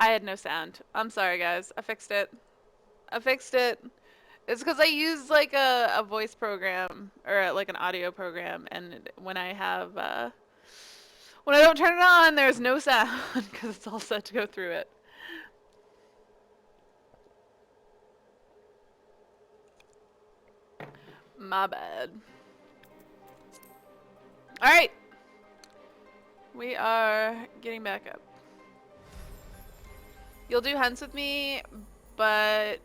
I had no sound. I'm sorry, guys. I fixed it. I fixed it. It's because I use like a voice program or like an audio program, and when I don't turn it on, there's no sound because it's all set to go through it. My bad. All right, we are getting back up. You'll do hunts with me, but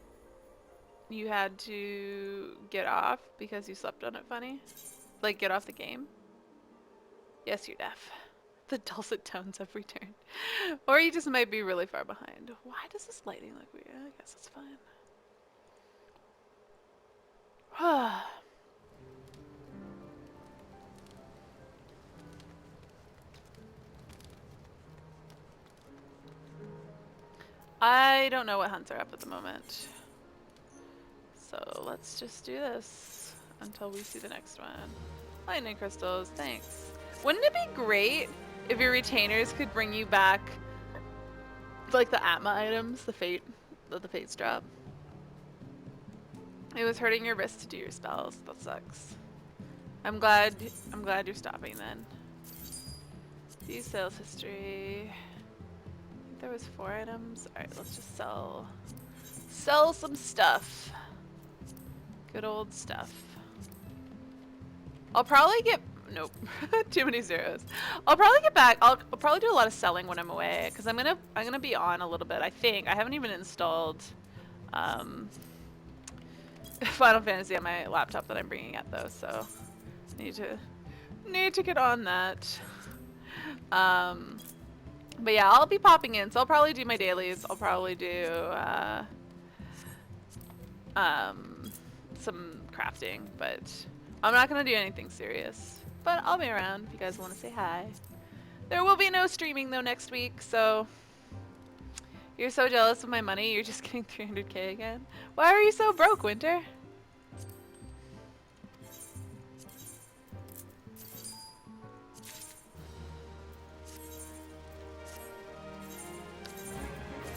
you had to get off because you slept on it funny. Like get off the game. Yes, you're deaf. The dulcet tones have returned. Or you just might be really far behind. Why does this lighting look weird? I guess it's fine. I don't know what hunts are up at the moment. So let's just do this until we see the next one. Lightning crystals, thanks. Wouldn't it be great if your retainers could bring you back like the Atma items, the fates drop? It was hurting your wrist to do your spells. That sucks. I'm glad you're stopping then. View sales history. I think there was 4 items. Alright, let's just sell some stuff. Good old stuff. I'll probably get nope. Too many zeros. I'll probably get back. I'll probably do a lot of selling when I'm away because I'm gonna be on a little bit. I think I haven't even installed Final Fantasy on my laptop that I'm bringing up though, so need to get on that. But yeah, I'll be popping in, so I'll probably do my dailies. I'll probably do some crafting, but I'm not gonna do anything serious. But I'll be around if you guys want to say hi. There will be no streaming though next week, so you're so jealous of my money, you're just getting 300k again. Why are you so broke, Winter?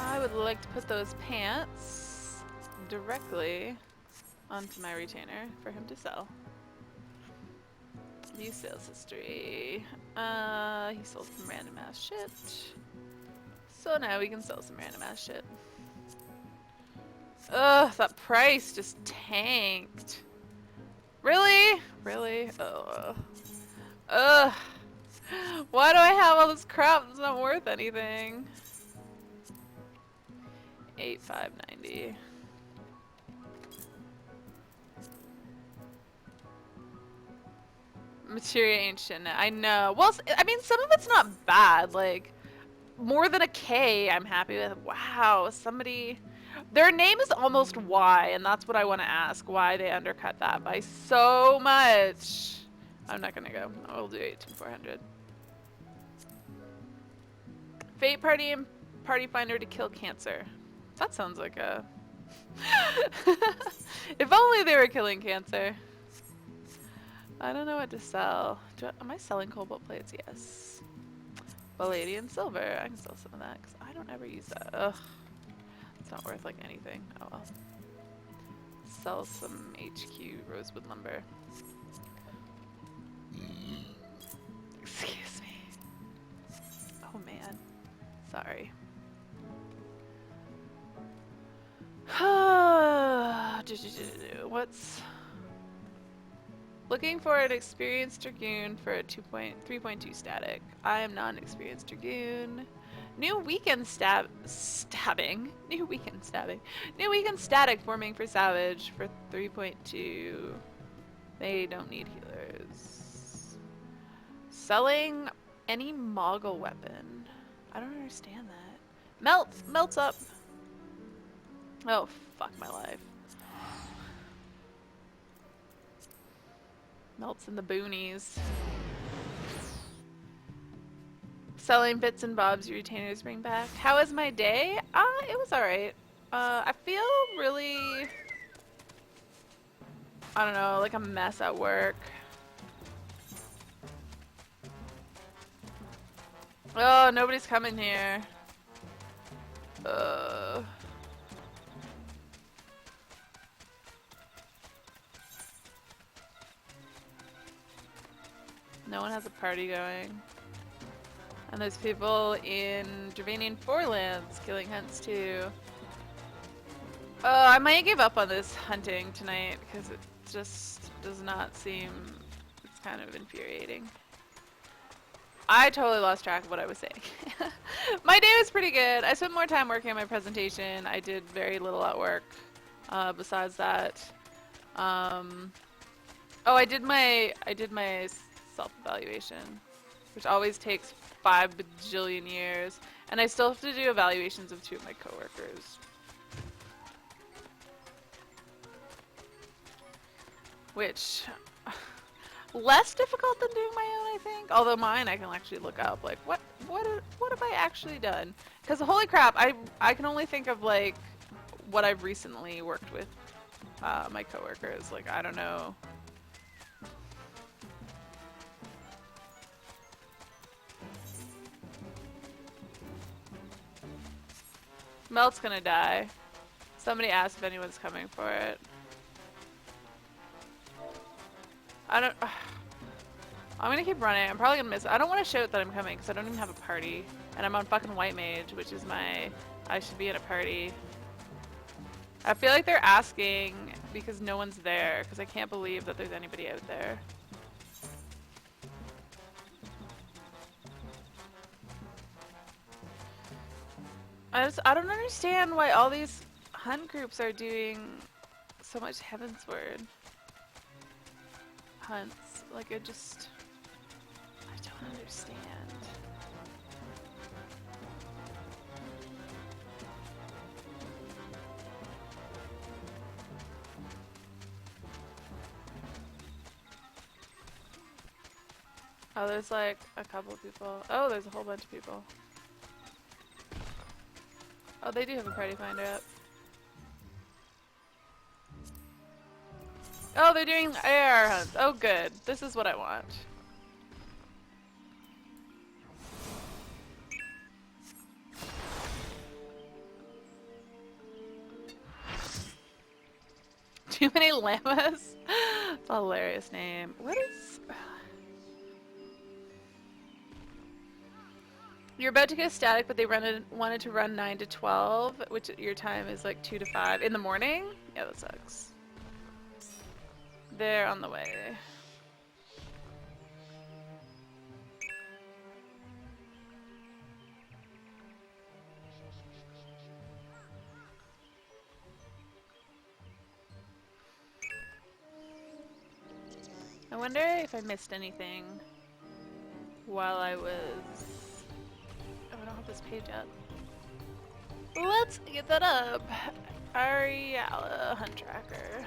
I would like to put those pants directly onto my retainer for him to sell. View sales history. He sold some random ass shit. So now we can sell some random ass shit. Ugh, that price just tanked. Really? Really? Ugh. Ugh. Why do I have all this crap that's not worth anything? 8590. Materia Ancient. I know. Well, I mean, some of it's not bad. Like, more than a K, I'm happy with. Wow, somebody... Their name is almost Y, and that's what I want to ask. Why they undercut that by so much. I'm not gonna go. I'll do 18400. Fate Party and Party Finder to kill cancer. That sounds like a... If only they were killing cancer. I don't know what to sell. Am I selling cobalt plates? Yes. Palladium silver. I can sell some of that because I don't ever use that. Ugh. It's not worth like anything. Oh well. Sell some HQ rosewood lumber. Excuse me. Oh man. Sorry. What's... Looking for an experienced Dragoon for a 3.2 static. I am not an experienced Dragoon. New weekend stabbing. New weekend stabbing. New weekend static forming for Savage for 3.2. They don't need healers. Selling any Moggle weapon. I don't understand that. Melts up. Oh, fuck my life. Melts in the boonies. Selling bits and bobs your retainers bring back. How was my day? It was alright. I feel really... I don't know, like a mess at work. Oh, nobody's coming here. Uh, no one has a party going. And there's people in Dravanian Forelands killing hunts too. I might give up on this hunting tonight because it just does not seem... It's kind of infuriating. I totally lost track of what I was saying. My day was pretty good. I spent more time working on my presentation. I did very little at work. Besides that, oh, I did my self-evaluation, which always takes 5 bajillion years, and I still have to do evaluations of 2 of my coworkers. Which, less difficult than doing my own, I think. Although mine, I can actually look up, like, what have I actually done? Because holy crap, I can only think of, like, what I've recently worked with my coworkers. Like, I don't know. Melt's gonna die. Somebody asked if anyone's coming for it. I'm gonna keep running. I'm probably gonna miss it. I don't want to shout that I'm coming because I don't even have a party. And I'm on fucking White Mage, which is I should be at a party. I feel like they're asking because no one's there because I can't believe that there's anybody out there. I don't understand why all these hunt groups are doing so much Heavensward hunts. Like, I don't understand. Oh, there's like a couple of people. Oh, there's a whole bunch of people. Oh, they do have a party finder up. Oh, they're doing AR hunts. Oh, good. This is what I want. Too many llamas? It's a hilarious name. What is... You're about to get static, but they wanted to run 9 to 12, which your time is like 2 to 5 in the morning? Yeah, that sucks. They're on the way. I wonder if I missed anything while I was... Oh, I don't have this page up. Let's get that up. Ariala Hunt Tracker.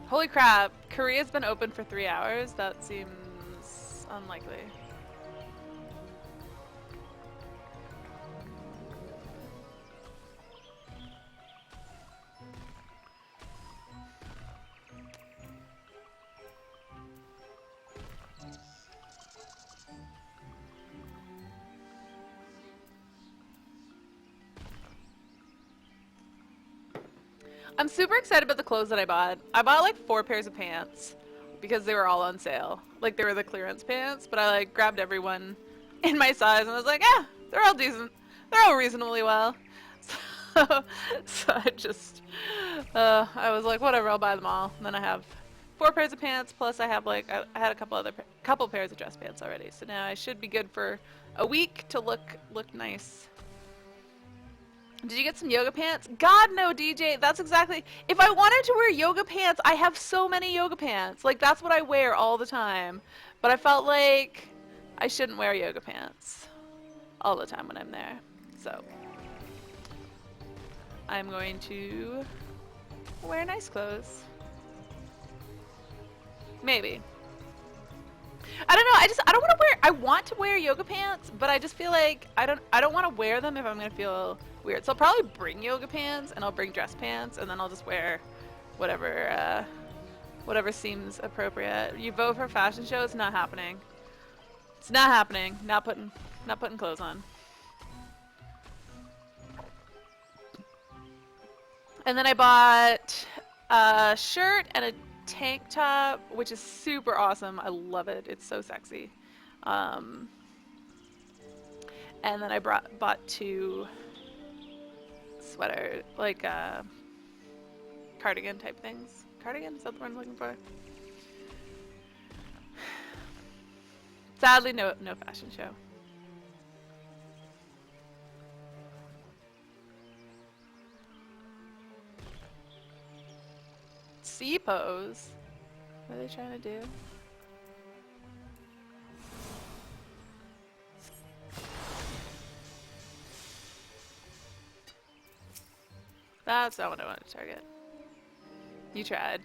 Holy crap. Korea's been open for 3 hours? That seems unlikely. I'm super excited about the clothes that I bought. I bought like 4 pairs of pants because they were all on sale. Like they were the clearance pants, but I like grabbed everyone in my size and I was like, yeah, they're all decent. They're all reasonably well. So I just, I was like, whatever, I'll buy them all. And then I have 4 pairs of pants, plus I have like, I had a couple pairs of dress pants already. So now I should be good for a week to look nice. Did you get some yoga pants? God, no, DJ. That's exactly... If I wanted to wear yoga pants, I have so many yoga pants. Like, that's what I wear all the time. But I felt like I shouldn't wear yoga pants all the time when I'm there. So, I'm going to wear nice clothes. Maybe. I don't know. I don't want to wear... I want to wear yoga pants, but I just feel like I don't want to wear them if I'm going to feel... weird. So I'll probably bring yoga pants and I'll bring dress pants and then I'll just wear whatever seems appropriate. You vote for fashion show? It's not happening. It's not happening. Not putting clothes on. And then I bought a shirt and a tank top, which is super awesome. I love it. It's so sexy. And then I bought 2 sweater, like cardigan type things. Cardigan? Is that the word I'm looking for? Sadly, no fashion show. C pose? What are they trying to do? That's not what I wanted to target. You tried.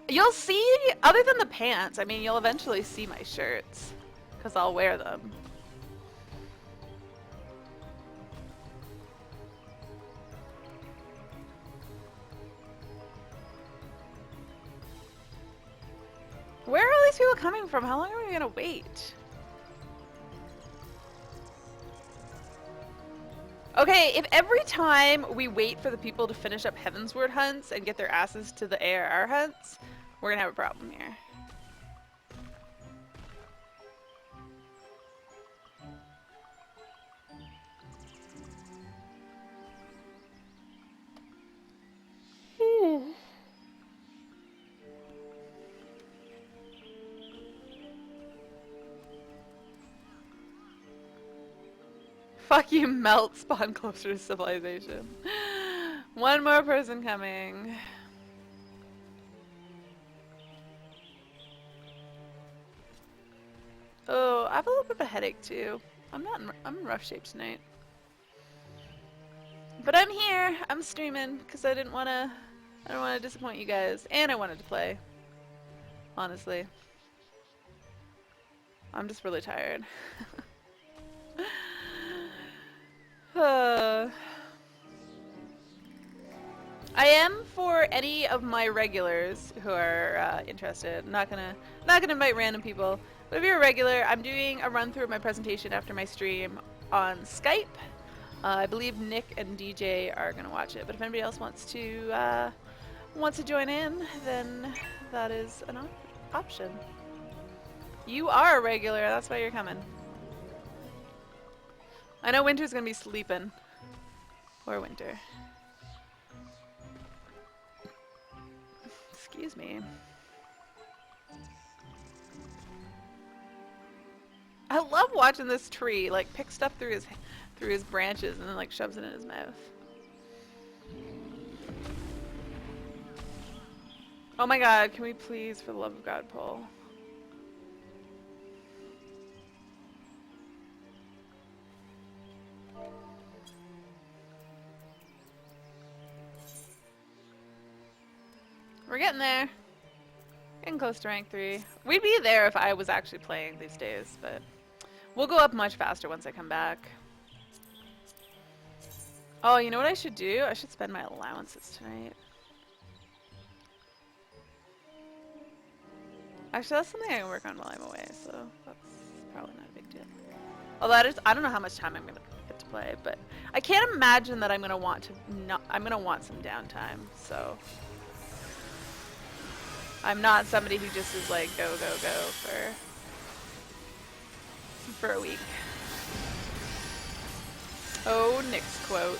You'll see, other than the pants, I mean, you'll eventually see my shirts. Because I'll wear them. Where are all these people coming from? How long are we gonna wait? Okay, if every time we wait for the people to finish up Heavensward hunts and get their asses to the ARR hunts, we're gonna have a problem here. Fuck you, melt, spawn closer to civilization. One more person coming. Oh, I have a little bit of a headache too. I'm in rough shape tonight. But I'm here. I'm streaming because I didn't want to disappoint you guys, and I wanted to play. Honestly, I'm just really tired. I am for any of my regulars who are interested. I'm not gonna invite random people. But if you're a regular, I'm doing a run through of my presentation after my stream on Skype. I believe Nick and DJ are gonna watch it. But if anybody else wants to join in, then that is an option. You are a regular. That's why you're coming. I know Winter's gonna be sleeping. Or Winter. Excuse me. I love watching this tree like pick stuff through his branches and then like shoves it in his mouth. Oh my god, can we please, for the love of God, pull? We're getting there. Getting close to rank 3. We'd be there if I was actually playing these days, but we'll go up much faster once I come back. Oh, you know what I should do? I should spend my allowances tonight. Actually, that's something I can work on while I'm away, so that's probably not a big deal. Although I don't know how much time I'm gonna get to play, but I can't imagine that I'm gonna want some downtime, so I'm not somebody who just is like go go go for a week. Oh, Nick's quote.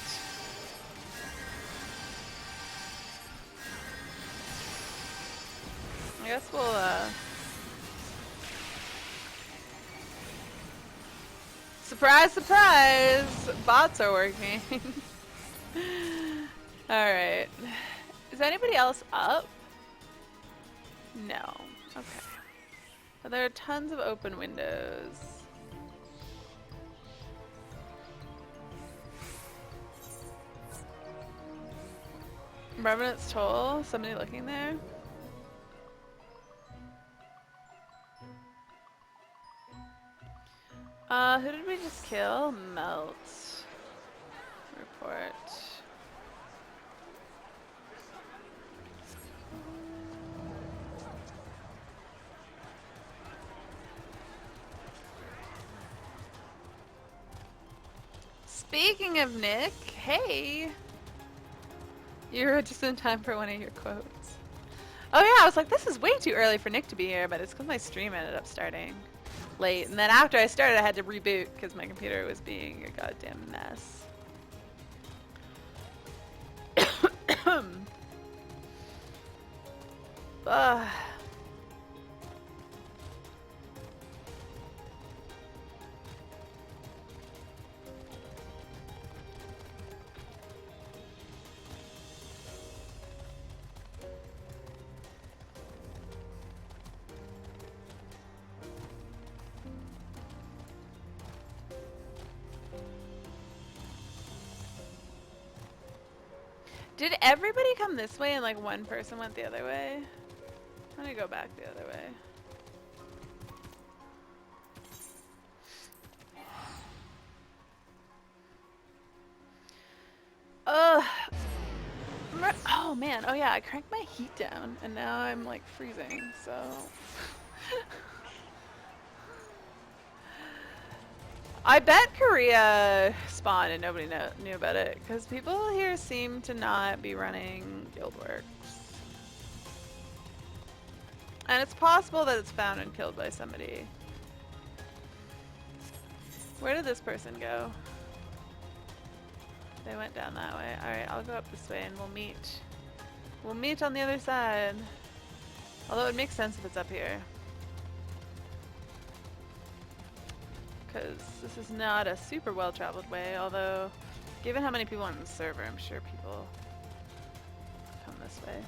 I guess we'll surprise, surprise! Bots are working. Alright. Is anybody else up? No. Okay. But there are tons of open windows. Revenant's Toll? Somebody looking there? Who did we just kill? Melt. Report. Speaking of Nick, hey! You're just in time for one of your quotes. Oh yeah, I was like, this is way too early for Nick to be here, but it's because my stream ended up starting late. And then after I started, I had to reboot because my computer was being a goddamn mess. Ugh. Did everybody come this way and like one person went the other way? I'm gonna go back the other way. Ugh. Oh man, oh yeah, I cranked my heat down and now I'm like freezing, so. I bet Korea spawned and nobody knew about it, because people here seem to not be running Guildworks. And it's possible that it's found and killed by somebody. Where did this person go? They went down that way. Alright, I'll go up this way and we'll meet. We'll meet on the other side. Although it would make sense if it's up here. Because this is not a super well-traveled way, although given how many people are on the server, I'm sure people come this way.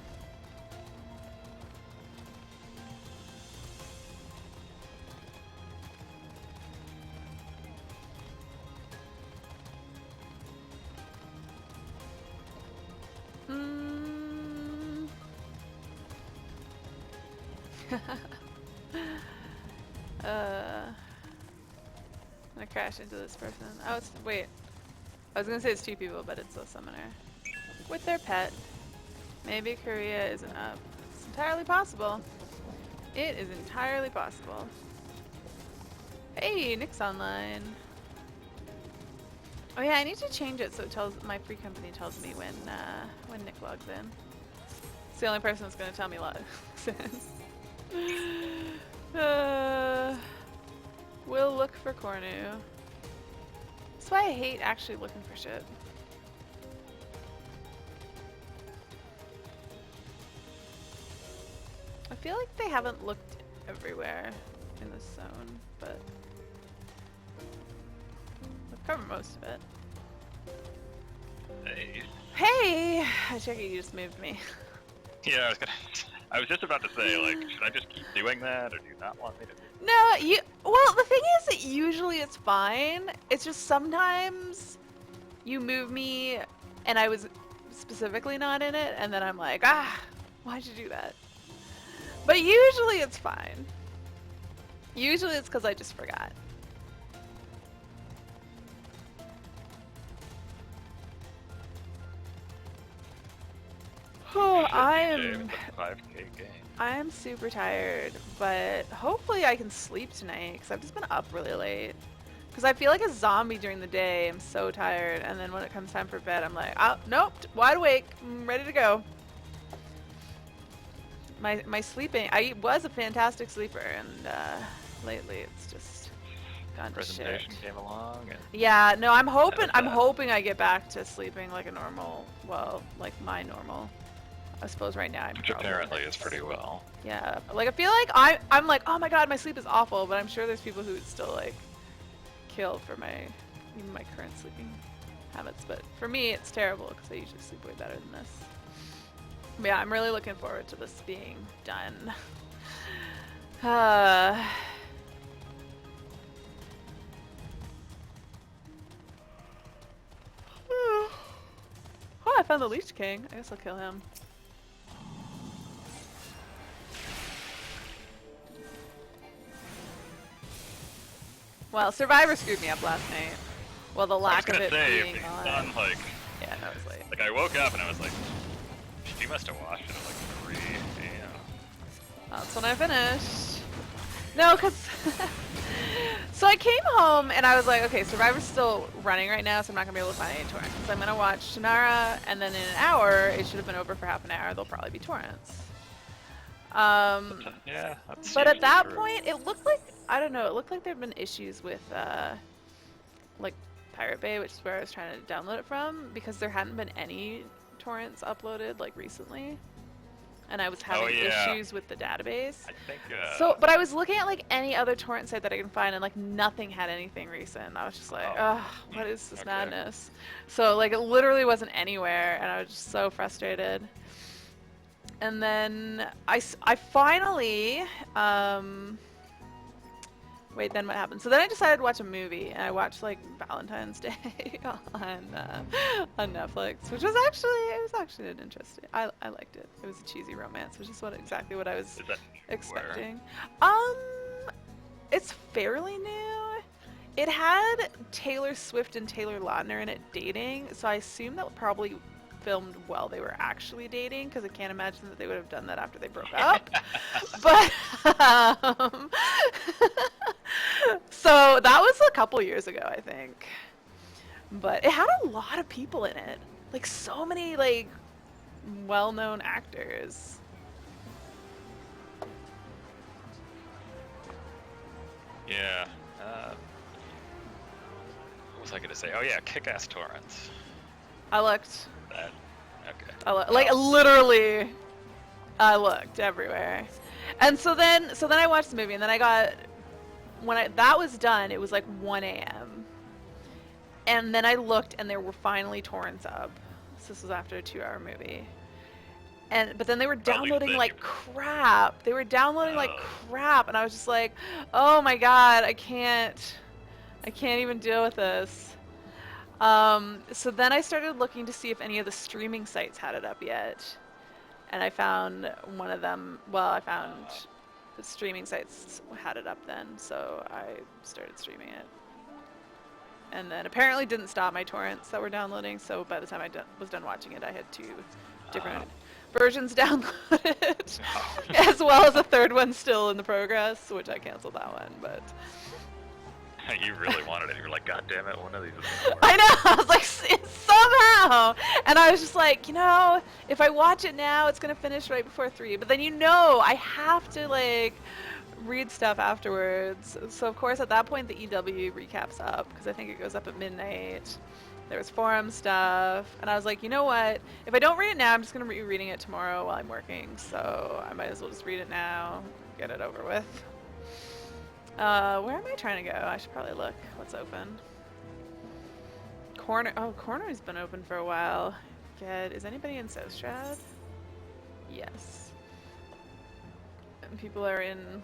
I'm gonna crash into this person. Oh, it's, wait. I was gonna say it's two people, but it's a summoner. With their pet. Maybe Korea isn't up. It's entirely possible. It is entirely possible. Hey, Nick's online. Oh yeah, I need to change it so it tells my free company tells me when Nick logs in. It's the only person that's gonna tell me logs in. We'll look for Cornu. That's why I hate actually looking for shit. I feel like they haven't looked everywhere in this zone, but they've covered most of it. Hey. Hey! I check it, you just moved me. Yeah, I was just about to say, like, should I just keep doing that, or do you not want me to do that? No, well, the thing is that usually it's fine. It's just sometimes you move me and I was specifically not in it, and then I'm like, ah, why'd you do that? But usually it's fine. Usually it's because I just forgot. Oh, I'm 5K game. I'm super tired, but hopefully I can sleep tonight because I've just been up really late. Because I feel like a zombie during the day. I'm so tired, and then when it comes time for bed, I'm like, oh, nope, wide awake, I'm ready to go. My sleeping, I was a fantastic sleeper, and lately it's just gone to shit. Presentation came along. And yeah, no, I'm hoping I get back to sleeping like a normal, well, like my normal. I suppose right now I'm which apparently is pretty well. Yeah, like I feel like I'm like, oh my god, my sleep is awful, but I'm sure there's people who would still like kill for even my current sleeping habits. But for me, it's terrible because I usually sleep way better than this. But yeah, I'm really looking forward to this being done. Oh, I found the Leech King. I guess I'll kill him. Well, Survivor screwed me up last night. Well, the lack of it being on. Done, like, yeah, no, it was late. Like, I woke up and I was like, she must have watched it at like 3 a.m. That's when I finished. No, because So I came home and I was like, okay, Survivor's still running right now, so I'm not gonna be able to find any torrents. So I'm gonna watch Shannara, and then in an hour, it should have been over for half an hour. There'll probably be torrents. Yeah, that's But at usually that true. point, it looked like I don't know. It looked like there'd been issues with like Pirate Bay, which is where I was trying to download it from, because there hadn't been any torrents uploaded like recently, and I was Oh having yeah, issues with the database. I think. So, but I was looking at like any other torrent site that I can find, and like nothing had anything recent. I was just like, Oh, ugh, what is this okay. madness? So like it literally wasn't anywhere, and I was just so frustrated. And then I finally, wait, then what happened? So then I decided to watch a movie, and I watched like Valentine's Day on Netflix, which was actually an interesting. I liked it. It was a cheesy romance, which is exactly what I was Is that expecting. It's fairly new. It had Taylor Swift and Taylor Lautner in it dating, so I assume that probably filmed while they were actually dating, because I can't imagine that they would have done that after they broke up. But so that was a couple years ago, I think. But it had a lot of people in it, like so many like well-known actors. Yeah. What was I gonna say? Oh yeah, kick-ass torrents. I looked. That. Okay. Like literally, I looked everywhere. And so then I watched the movie, and then I got that was done, it was like 1 a.m. And then I looked, and there were finally torrents up. So this was after a 2-hour movie. But then they were downloading like crap. They were downloading like crap, and I was just like, "Oh my god, I can't even deal with this." So then I started looking to see if any of the streaming sites had it up yet, and I found one of them. Well, I found the streaming sites had it up then, so I started streaming it. And then apparently didn't stop my torrents that were downloading, so by the time I was done watching it, I had 2 different versions downloaded, as well as a third one still in the progress, which I canceled that one, but... You really wanted it. You were like, God damn it, one of these is gonna work. I know, I was like, somehow! And I was just like, if I watch it now, it's gonna finish right before 3, but then I have to, like, read stuff afterwards. So of course at that point the EW recap's up, because I think it goes up at midnight. There was forum stuff, and I was like, you know what? If I don't read it now, I'm just gonna be reading it tomorrow while I'm working. So I might as well just read it now, get it over with. Where am I trying to go? I should probably look. What's open? Corner. Oh, Corner's been open for a while. Good. Is anybody in Sostrad? Yes. And people are in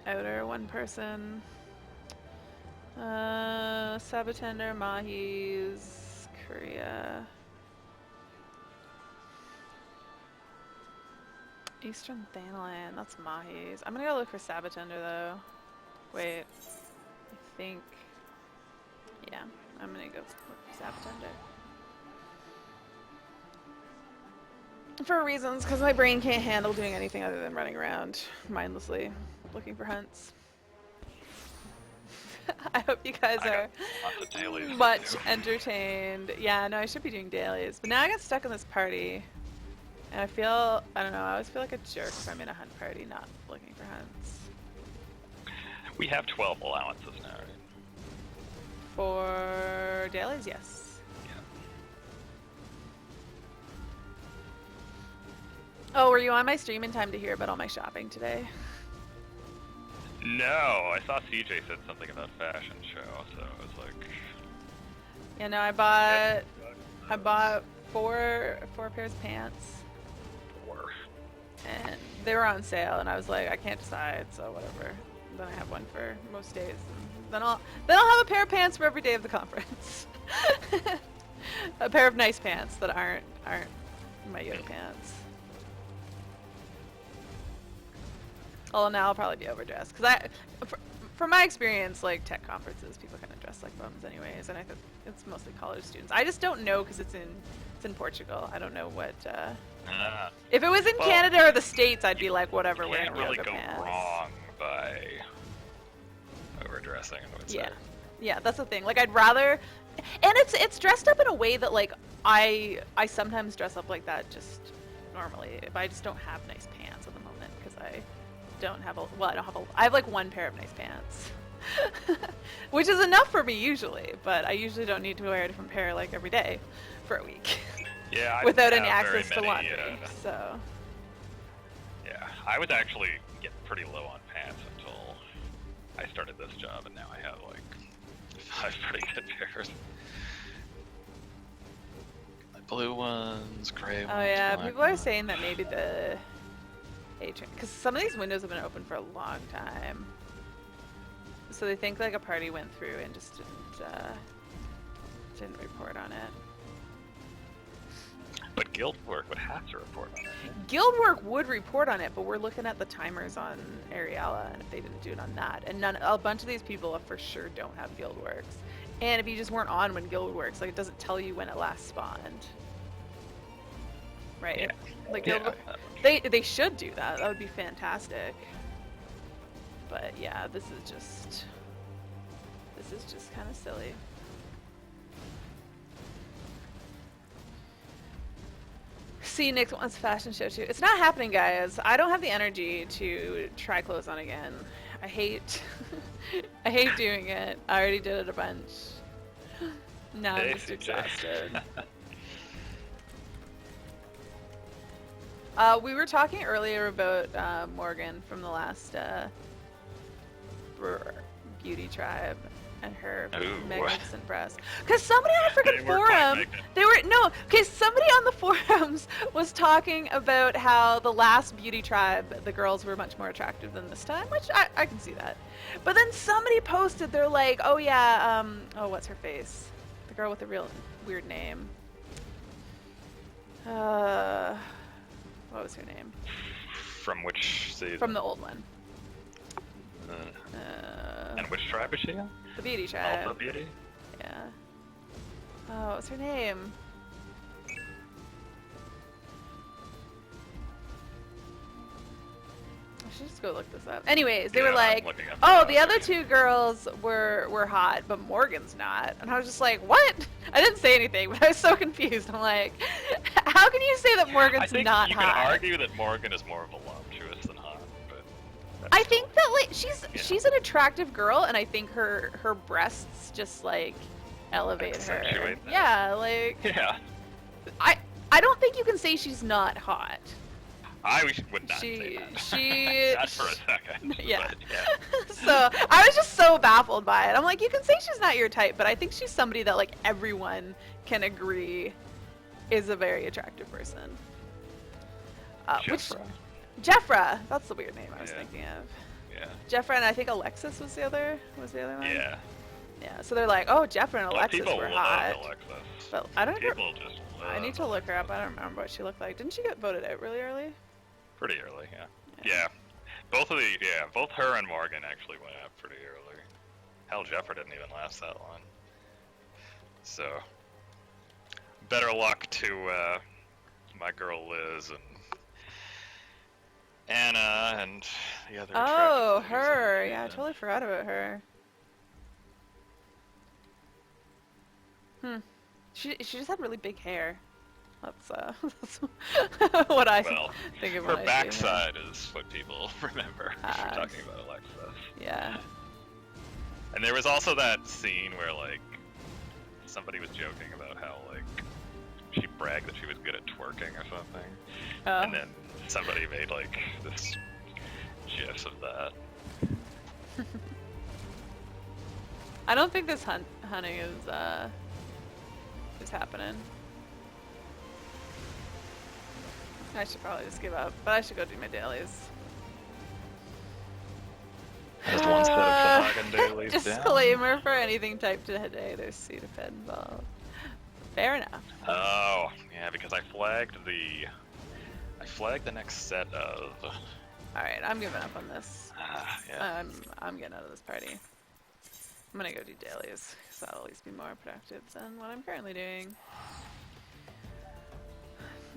Outer. 1 person. Sabatender, Mahis, Korea. Eastern Thanalan, that's Mahis. I'm gonna go look for Sabatender though. Wait, I think, yeah, I'm gonna go look for Sabatender. For reasons, because my brain can't handle doing anything other than running around mindlessly looking for hunts. I hope you guys are much entertained. Yeah, no, I should be doing dailies. But now I got stuck in this party. And I don't know, I always feel like a jerk if I'm in a hunt party not looking for hunts. We have 12 allowances now, right? For dailies, yes. Yeah. Oh, were you on my stream in time to hear about all my shopping today? No, I saw CJ said something about fashion show, so I was like... Yeah, no, I bought four pairs of pants. 4. And they were on sale, and I was like, I can't decide, so whatever. Then I have one for most days. And then I'll have a pair of pants for every day of the conference. A pair of nice pants that aren't my yoga pants. Although now I'll probably be overdressed, because from my experience, like tech conferences, people kind of dress like bums anyways, and I think it's mostly college students. I just don't know because it's in Portugal. I don't know what. If it was in Canada or the States, I'd be like, whatever, wearing yoga pants. You can't really go wrong by overdressing. depressing, I would say. Yeah. Yeah, that's the thing. Like, I'd rather, and it's dressed up in a way that like I sometimes dress up like that just normally if I just don't have nice pants at the moment because I don't have I don't have I have like one pair of nice pants. Which is enough for me usually, but I usually don't need to wear a different pair like every day for a week. Yeah, I without didn't any have very access to many, laundry. So yeah, I was actually getting pretty low on pants until I started this job, and now I have like 5 pretty good pairs. My blue ones, gray ones. oh yeah, black people are ones. saying that maybe the A train, because some of these windows have been open for a long time, so they think like a party went through and just didn't report on it. But Guildwork would have to report on it. Guildwork would report on it, but we're looking at the timers on Ariella, and if they didn't do it on that, and a bunch of these people for sure don't have Guildworks. And if you just weren't on when Guildworks, like it doesn't tell you when it last spawned, right? Yeah. Like Yeah. they should do that. That would be fantastic. But yeah, this is just kind of silly. See, Nick wants a fashion show too. It's not happening, guys. I don't have the energy to try clothes on again. I hate I hate doing it. I already did it a bunch. Now I'm just exhausted. We were talking earlier about Morgan from the last beauty tribe and her Ooh. magnificent breasts. Because somebody on the freaking They were quite forum, because somebody on the forums was talking about how the last beauty tribe, the girls were much more attractive than this time, which I can see that. But then somebody posted, they're like, oh yeah, oh what's her face? The girl with the real weird name. What was her name? From which season? From the old one. And which tribe is she in? The beauty tribe. Alpha Beauty? Yeah. Oh, what's her name? I should just go look this up. Anyways, they were I'm like, looking up oh, the the other two girls were hot, but Morgan's not. And I was just like, what? I didn't say anything, but I was so confused. I'm like, how can you say that Morgan's I think not you hot? can argue that Morgan is more voluptuous than hot, but I think that like she's an attractive girl, and I think her breasts just like elevate her. Accentuate that. Yeah, like yeah, I don't think you can say she's not hot. I would not say that. She not for a second. Yeah. But, yeah. So I was just so baffled by it. I'm like, you can say she's not your type, but I think she's somebody that like everyone can agree is a very attractive person. Jeffra, that's the weird name I was thinking of. Yeah. Jeffra, and I think Alexis was the other one. Yeah. Yeah. So they're like, oh, Jeffra and Alexis people were love hot. Alexis. But I don't. People just love I need to look her up. I don't remember what she looked like. Didn't she get voted out really early? Pretty early, yeah. Yeah. Both her and Morgan actually went up pretty early. Hell, Jeffra didn't even last that long. So, better luck to my girl Liz and Anna and the other. Oh, attractive ladies in her. the Yeah, I season. totally forgot about her. She just had really big hair. That's what I think of when her I see her. backside is what people remember if you're talking about Alexis. Yeah. And there was also that scene where like somebody was joking about how like she bragged that she was good at twerking or something, Oh. and then somebody made like this gifs of that. I don't think this hunting is happening. I should probably just give up, but I should go do my dailies. Just one set of Hagen dailies down. Disclaimer for anything typed today, there's Sudafed involved. Fair enough. Oh, yeah, because I flagged the next set of. Alright, I'm giving up on this. Yeah. I'm getting out of this party. I'm gonna go do dailies, because that'll at least be more productive than what I'm currently doing.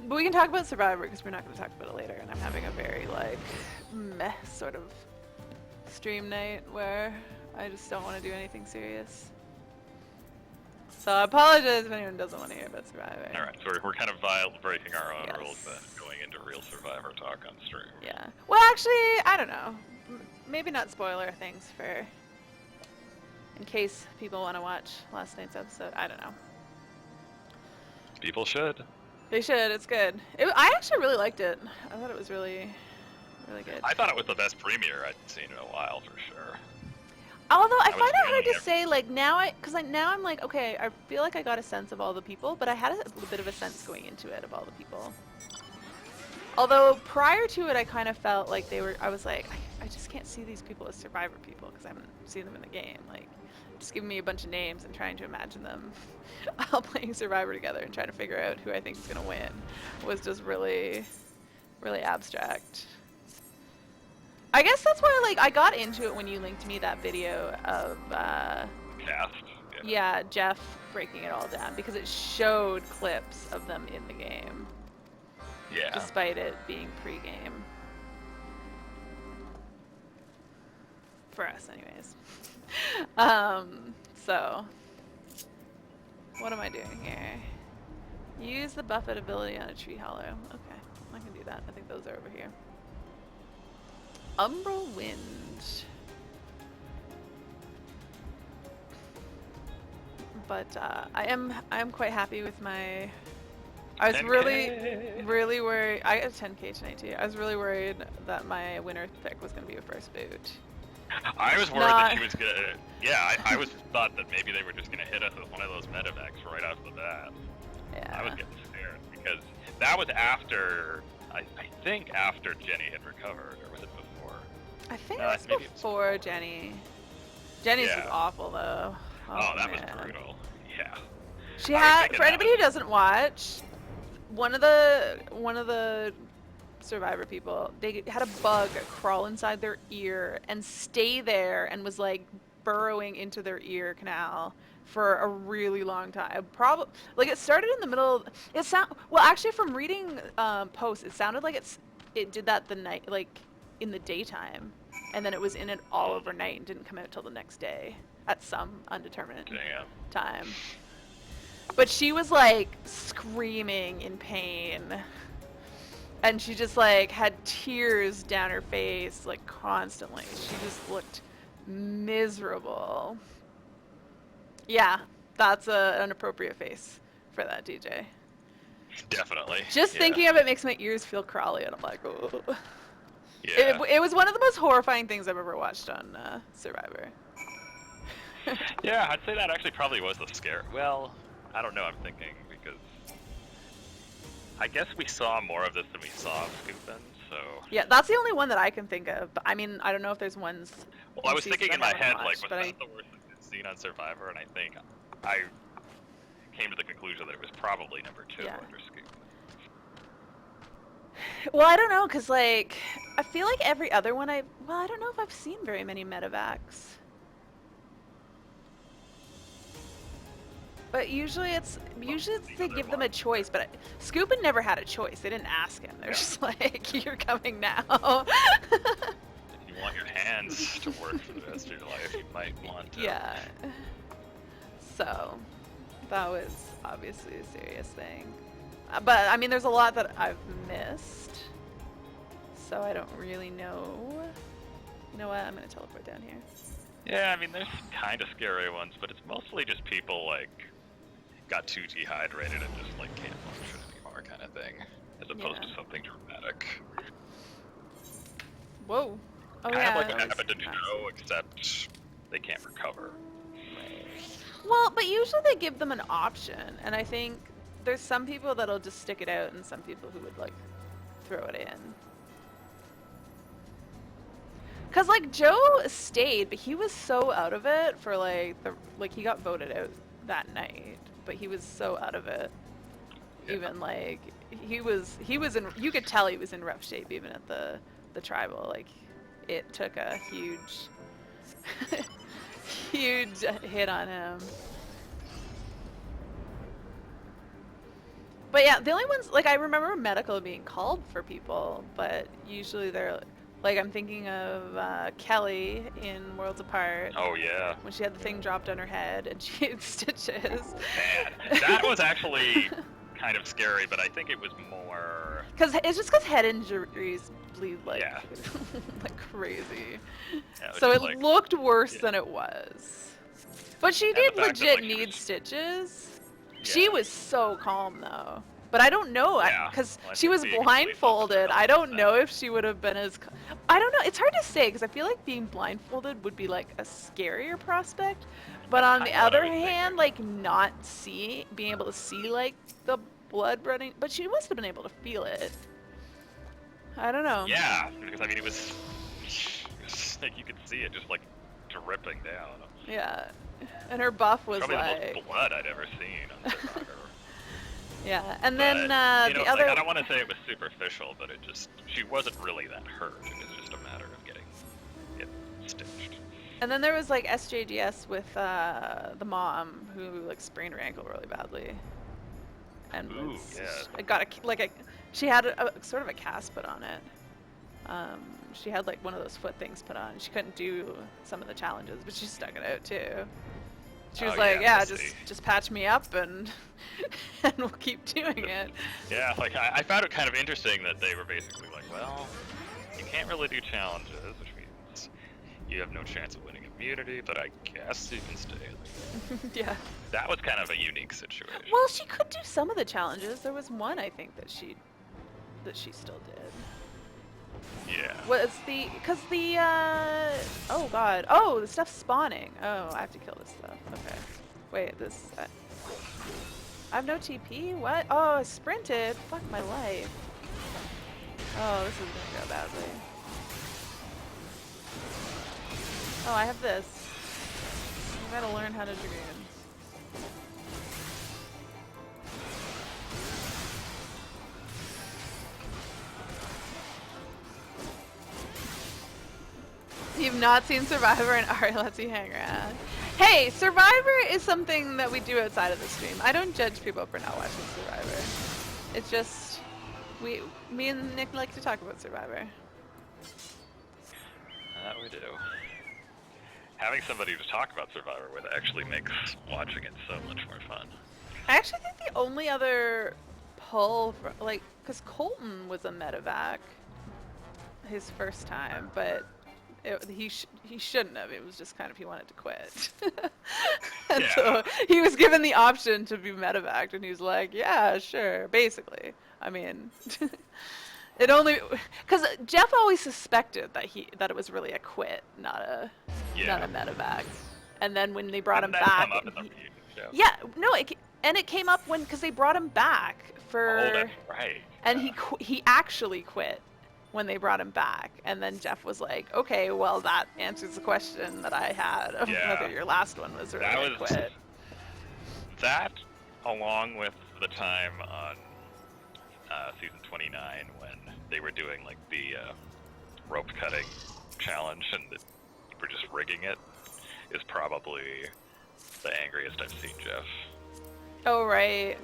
But we can talk about Survivor, because we're not going to talk about it later, and I'm having a very, like, meh sort of stream night where I just don't want to do anything serious. So I apologize if anyone doesn't want to hear about Survivor. Alright, so we're kind of breaking our own Yes. rules then, going into real Survivor talk on stream. Yeah. Well, actually, I don't know. Maybe not spoiler things for... in case people want to watch last night's episode. I don't know. People should. They should. It's good. I actually really liked it. I thought it was really, really good. I thought it was the best premiere I'd seen in a while, for sure. Although I was find it hard feeling to say, like, now now I'm like, okay, I feel like I got a sense of all the people, but I had a bit of a sense going into it of all the people. Although prior to it, I kind of felt like I was like, I just can't see these people as Survivor people because I haven't seen them in the game. Like, just giving me a bunch of names and trying to imagine them all playing Survivor together and trying to figure out who I think is going to win was just really, really abstract. I guess that's why, like, I got into it when you linked me that video of, Cast. yeah, Jeff breaking it all down because it showed clips of them in the game, Yeah. despite it being pre-game. For us, anyways. So, what am I doing here? Use the Buffet ability on a tree hollow. Okay, I can do that. I think those are over here. Umbral Wind. But I am quite happy with my. I was 10K. really worried. I got 10K tonight too. I was really worried that my winner pick was gonna be a first boot. I was worried that she was gonna. Yeah, I was thought that maybe they were just gonna hit us with one of those medevacs right off the bat. Yeah. I was getting scared because that was after. I think after Jenny had recovered, or was it before? I think No, it was maybe it was before Jenny. Jenny's was Yeah. awful though. Oh, that man. was brutal. Yeah. She I was had, thinking for that anybody who doesn't watch, one of the Survivor people, they had a bug crawl inside their ear and stay there and was like burrowing into their ear canal for a really long time. Probably like it started in the middle. Well, actually, from reading posts, it sounded like it did that the night, like in the daytime, and then it was in it all overnight and didn't come out till the next day at some undetermined Damn. time. But she was like screaming in pain. And she just like had tears down her face like constantly. She just looked miserable. Yeah, that's an appropriate face for that DJ. Definitely. Just yeah. thinking of it makes my ears feel crawly and I'm like, oh. Yeah. It was one of the most horrifying things I've ever watched on Survivor. Yeah, I'd say that actually probably was the scare. Well, I don't know. I'm thinking because I guess we saw more of this than we saw of Scoopin', so. Yeah, that's the only one that I can think of. But I mean, I don't know if there's ones. Well, I was seasons thinking in I my haven't head, watched, like, but was that the worst scene on Survivor? And I think I came to the conclusion that it was probably number 2 Yeah. under Scoopin'. Well, I don't know, cause like I feel like every other one I don't know if I've seen very many medevacs. But usually it's they give them a choice, but Scoopin' never had a choice. They didn't ask him. They're just like, "You're coming now." If you want your hands to work for the rest of your life, you might want to. Yeah. So, that was obviously a serious thing. But I mean, there's a lot that I've missed, so I don't really know. You know what? I'm gonna teleport down here. Yeah, I mean, there's kind of scary ones, but it's mostly just people, like, got too dehydrated and just, like, can't function anymore kind of thing, as opposed to something dramatic. Whoa. Oh, Kind yeah. of like that what was happened to massive. Joe, except they can't recover. Well, but usually they give them an option, and I think there's some people that'll just stick it out, and some people who would, like, throw it in. Cause like Joe stayed, but he was so out of it for like he got voted out that night, but he was so out of it. Yeah. Even like he was in, you could tell he was in rough shape even at the tribal. Like it took a huge huge hit on him. But yeah, the only ones, like I remember medical being called for people, but usually they're Like, I'm thinking of Kelly in Worlds Apart, Oh yeah. when she had the thing dropped on her head and she had stitches. Man, that was actually kind of scary, but I think it was more. Because it's just because head injuries bleed like, Yeah. like crazy. Yeah, it was So just it like, looked worse yeah. than it was. But she And did the fact that, legit like, she need was, stitches. She yeah, was so calm though. But I don't know, yeah. because Well, I she think was being a police officer blindfolded. I helps with don't know that. if she would have been as. I don't know. It's hard to say because I feel like being blindfolded would be like a scarier prospect. But That's on kind the of what I other was thinking. hand, like not being able to see like the blood running, but she must have been able to feel it. I don't know. Yeah, because I mean, it was like you could see it just like dripping down. Yeah. And her buff It's was probably the most like, blood I'd ever seen on Survivor. yeah. And then But you know, the like other, I don't want to say it was superficial, but it just she wasn't really that hurt. It was just a matter of getting it stitched. and then there was like SJDS with the mom who like sprained her ankle really badly, and Ooh, was yeah. I got she had a sort of a cast put on it. Um, she had like one of those foot things put on. She couldn't do some of the challenges, but she stuck it out too. She was Oh like, yeah, yeah, I see. just patch me up and and we'll keep doing it. Yeah, like I found it kind of interesting that they were basically like, well, you can't really do challenges, which means you have no chance of winning immunity, but I guess you can stay. Yeah. That was kind of a unique situation. Well, she could do some of the challenges. There was one I think that she still did. Yeah. Was because the oh god, oh, the stuff's spawning. Oh, I have to kill this stuff. Okay, wait, this I have no TP. What? Oh, I sprinted. Fuck my life. Oh, this is gonna go badly. Oh, I have this. I gotta learn how to dragoon. You've not seen Survivor and Ari lets you hang around. Hey, Survivor is something that we do outside of the stream. I don't judge people for not watching Survivor. It's just me and Nick like to talk about Survivor. That we do. Having somebody to talk about Survivor with actually makes watching it so much more fun. I actually think the only other pull, like, because Colton was a medevac his first time, but he shouldn't have. It was just kind of he wanted to quit. And Yeah. so he was given the option to be medevaced, and he was like, yeah, sure, basically. I mean, it only because Jeff always suspected that it was really a quit, not a medevac. And then when they brought him Didn't that back, come up and in the reunion show? yeah, no, and it came up because they brought him back for, Oh, that's right. and Yeah. he actually quit when they brought him back, and then Jeff was like, okay, well that answers the question that I had of Yeah. whether your last one was really a quit. That, along with the time on season 29 when they were doing like the rope cutting challenge and we're just rigging it, is probably the angriest I've seen Jeff. Oh, right.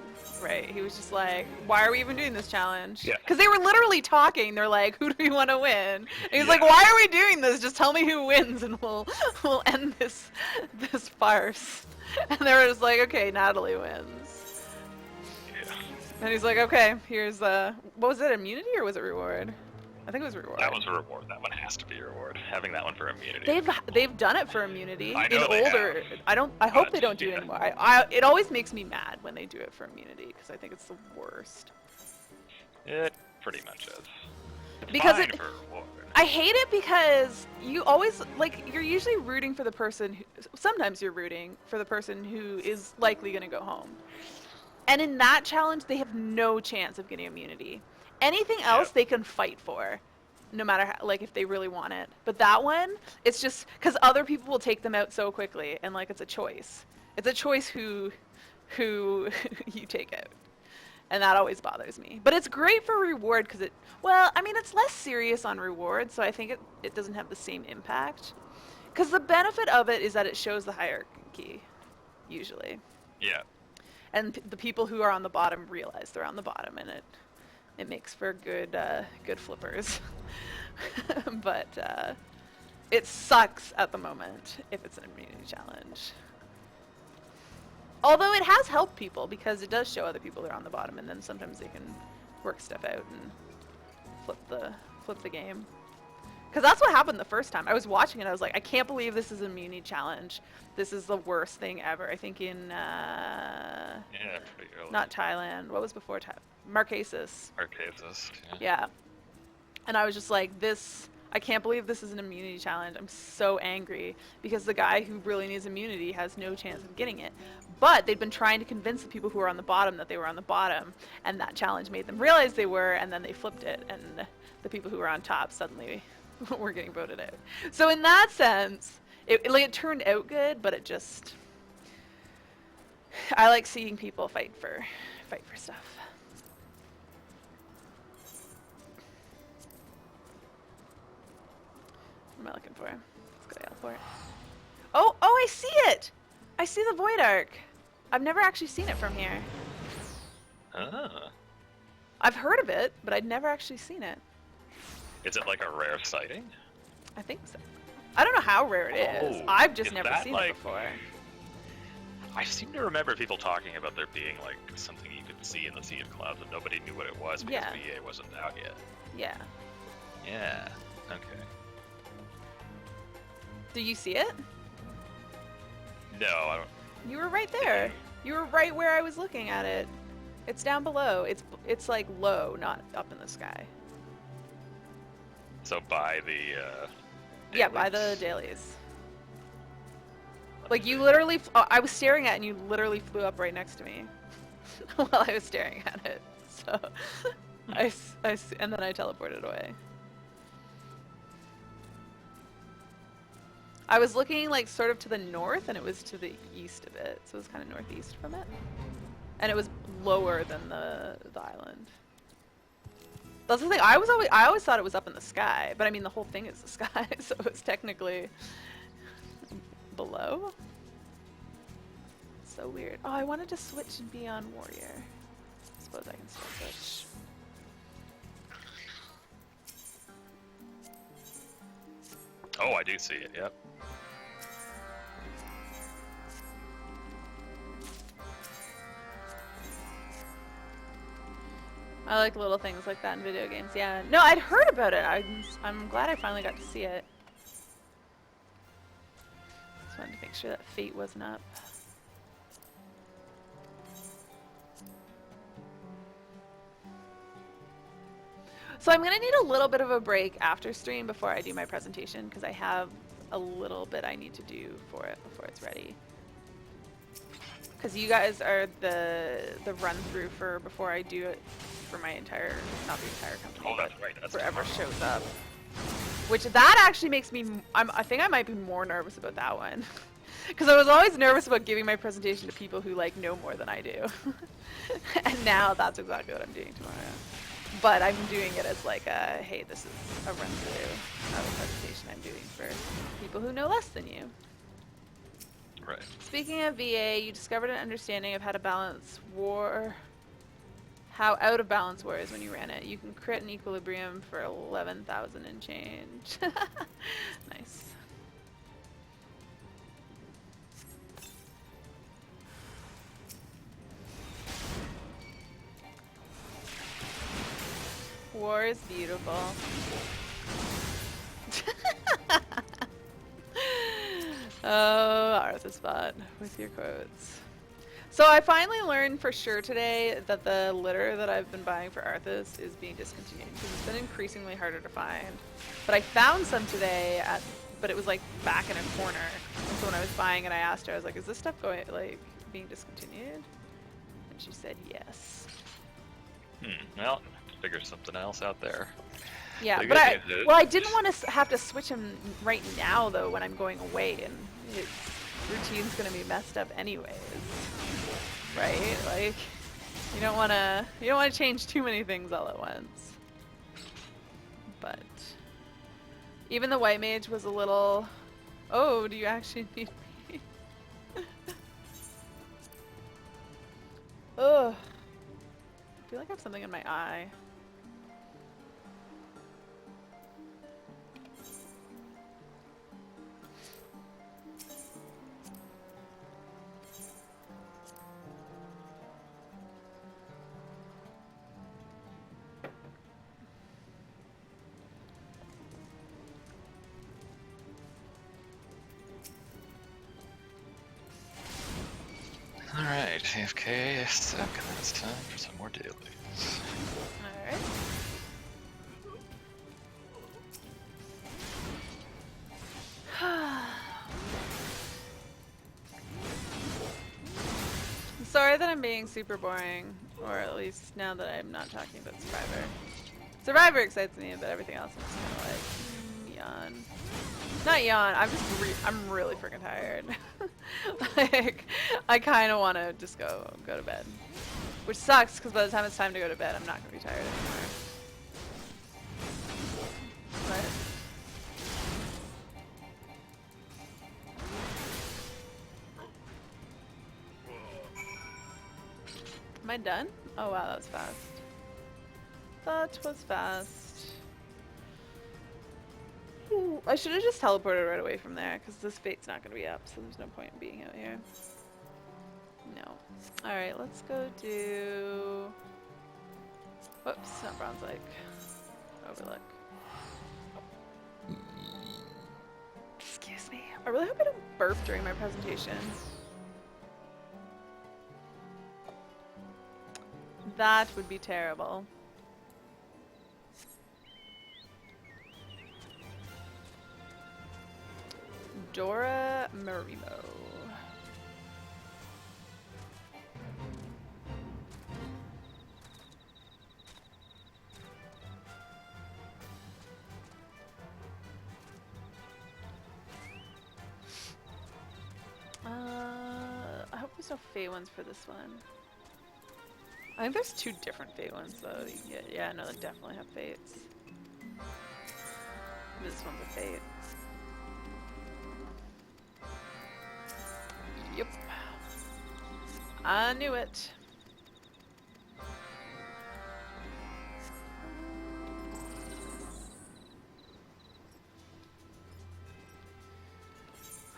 He was just like, why are we even doing this challenge? Yeah. Because they were literally talking. They're like, who do we want to win? And he's Yeah. like, why are we doing this? Just tell me who wins and we'll end this farce. And they were just like, okay, Natalie wins. Yeah. And he's like, okay, here's what was it, immunity or was it reward? I think it was reward. That was a reward. That one has to be a reward. Having that one for immunity. They've done it for immunity I know in they older. have. I hope But, they don't do it yeah. anymore. It always makes me mad when they do it for immunity because I think it's the worst. It pretty much is. It's Because fine for reward. I hate it because you always you're usually rooting for the person who, sometimes you're rooting for the person who is likely going to go home. And in that challenge they have no chance of getting immunity. Anything else they can fight for, no matter how, if they really want it. But that one, it's just because other people will take them out so quickly, and it's a choice. It's a choice who you take out, and that always bothers me. But it's great for reward because it's less serious on reward, so I think it doesn't have the same impact. Because the benefit of it is that it shows the hierarchy, usually. Yeah. And the people who are on the bottom realize they're on the bottom, and it makes for good flippers. But it sucks at the moment if it's an immunity challenge. Although it has helped people because it does show other people that are on the bottom, and then sometimes they can work stuff out and flip the game. Because that's what happened the first time. I was watching it, I was like, I can't believe this is an immunity challenge. This is the worst thing ever. I think in Yeah, pretty early. not Thailand. What was before Thailand? Marquesas. Marquesas. Yeah. And I was just like, I can't believe this is an immunity challenge. I'm so angry because the guy who really needs immunity has no chance of getting it. But they'd been trying to convince the people who were on the bottom that they were on the bottom, and that challenge made them realize they were, and then they flipped it, and the people who were on top suddenly were getting voted out. So in that sense, it turned out good, but it just, I like seeing people fight for stuff. What am I looking for? Let's go to Teleport. Oh, I see it! I see the Void Arc. I've never actually seen it from here. Ah. I've heard of it, but I'd never actually seen it. Is it like a rare sighting? I think so. I don't know how rare it is. Oh, I've just is never that seen like- it before. I seem to remember people talking about there being like something you could see in the Sea of Clouds, and nobody knew what it was because Yeah. VA wasn't out yet. Yeah. Yeah. Okay. Do you see it? No, I don't. You were right there. You were right where I was looking at it. It's down below. It's like low, not up in the sky. So by the. Yeah, by the dailies. Like you literally, I was staring at it and you literally flew up right next to me while I was staring at it. So, and then I teleported away. I was looking like sort of to the north, and it was to the east of it, so it was kind of northeast from it, and it was lower than the island. That's the thing. I always thought it was up in the sky, but I mean the whole thing is the sky, so it's technically below. So weird. Oh, I wanted to switch and be on warrior. I suppose I can still switch. Oh, I do see it. Yep. I like little things like that in video games. Yeah. No, I'd heard about it. I'm glad I finally got to see it. Just wanted to make sure that Fate wasn't up. So I'm gonna need a little bit of a break after stream before I do my presentation because I have a little bit I need to do for it before it's ready. Because you guys are the run through for before I do it for my entire, not the entire company, Oh, that's right. That's wherever tomorrow. shows up. Which that actually makes me, I think I might be more nervous about that one. Because I was always nervous about giving my presentation to people who like know more than I do. And now that's exactly what I'm doing tomorrow. But I'm doing it as like a, hey, this is a run through of a presentation I'm doing for people who know less than you. Right. Speaking of VA, you discovered an understanding of how to balance war, how out of balance war is when you ran it. You can crit an equilibrium for 11,000 and change. Nice. War is beautiful. Oh, Arthur spot with your quotes. So I finally learned for sure today that the litter that I've been buying for Arthas is being discontinued because it's been increasingly harder to find. But I found some today but it was like back in a corner. And so when I was buying it, I asked her, I was like, is this stuff being discontinued? And she said yes. Well, figure something else out there. Yeah, The but good news is- I didn't want to have to switch him right now though when I'm going away and his routine's gonna be messed up anyways, right? Like, you don't want to change too many things all at once. But even the white mage was a little, oh, do you actually need me? Ugh. I feel like I have something in my eye. AFK a sec, and then it's time for some more dailies. Alright. Sorry that I'm being super boring, or at least now that I'm not talking about Survivor. Survivor excites me, but everything else I'm just kind of like, yawn. Not yawn, I'm really freaking tired. Like, I kind of want to just go to bed. Which sucks, because by the time it's time to go to bed, I'm not going to be tired anymore. But am I done? Oh wow, that was fast. That was fast. Ooh, I should have just teleported right away from there, because this fate's not going to be up, so there's no point in being out here. No. Alright, let's go do... Whoops, not Bronze Lake. Overlook. Excuse me. I really hope I don't burp during my presentation. That would be terrible. Dora Marimo. I hope there's no Fey ones for this one. I think there's two different Fey ones though. Yeah, no, they definitely have Fates. This one's a Fate. Yep. I knew it.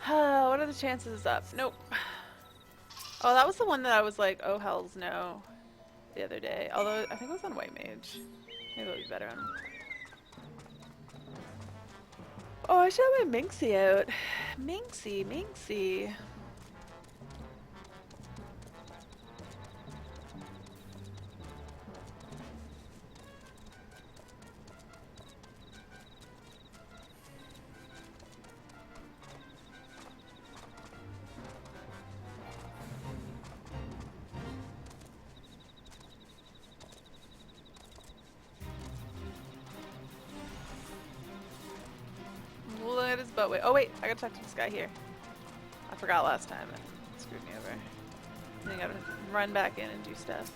What are the chances it's up? Nope. Oh, that was the one that I was like, oh hells no, the other day. Although, I think it was on White Mage. Maybe it'll be better on... Oh, I should have my Minxie out. Minxie. Look at his boat. Wait, oh wait, I gotta talk to this guy here. I forgot last time. It screwed me over. Then I gotta run back in and do stuff.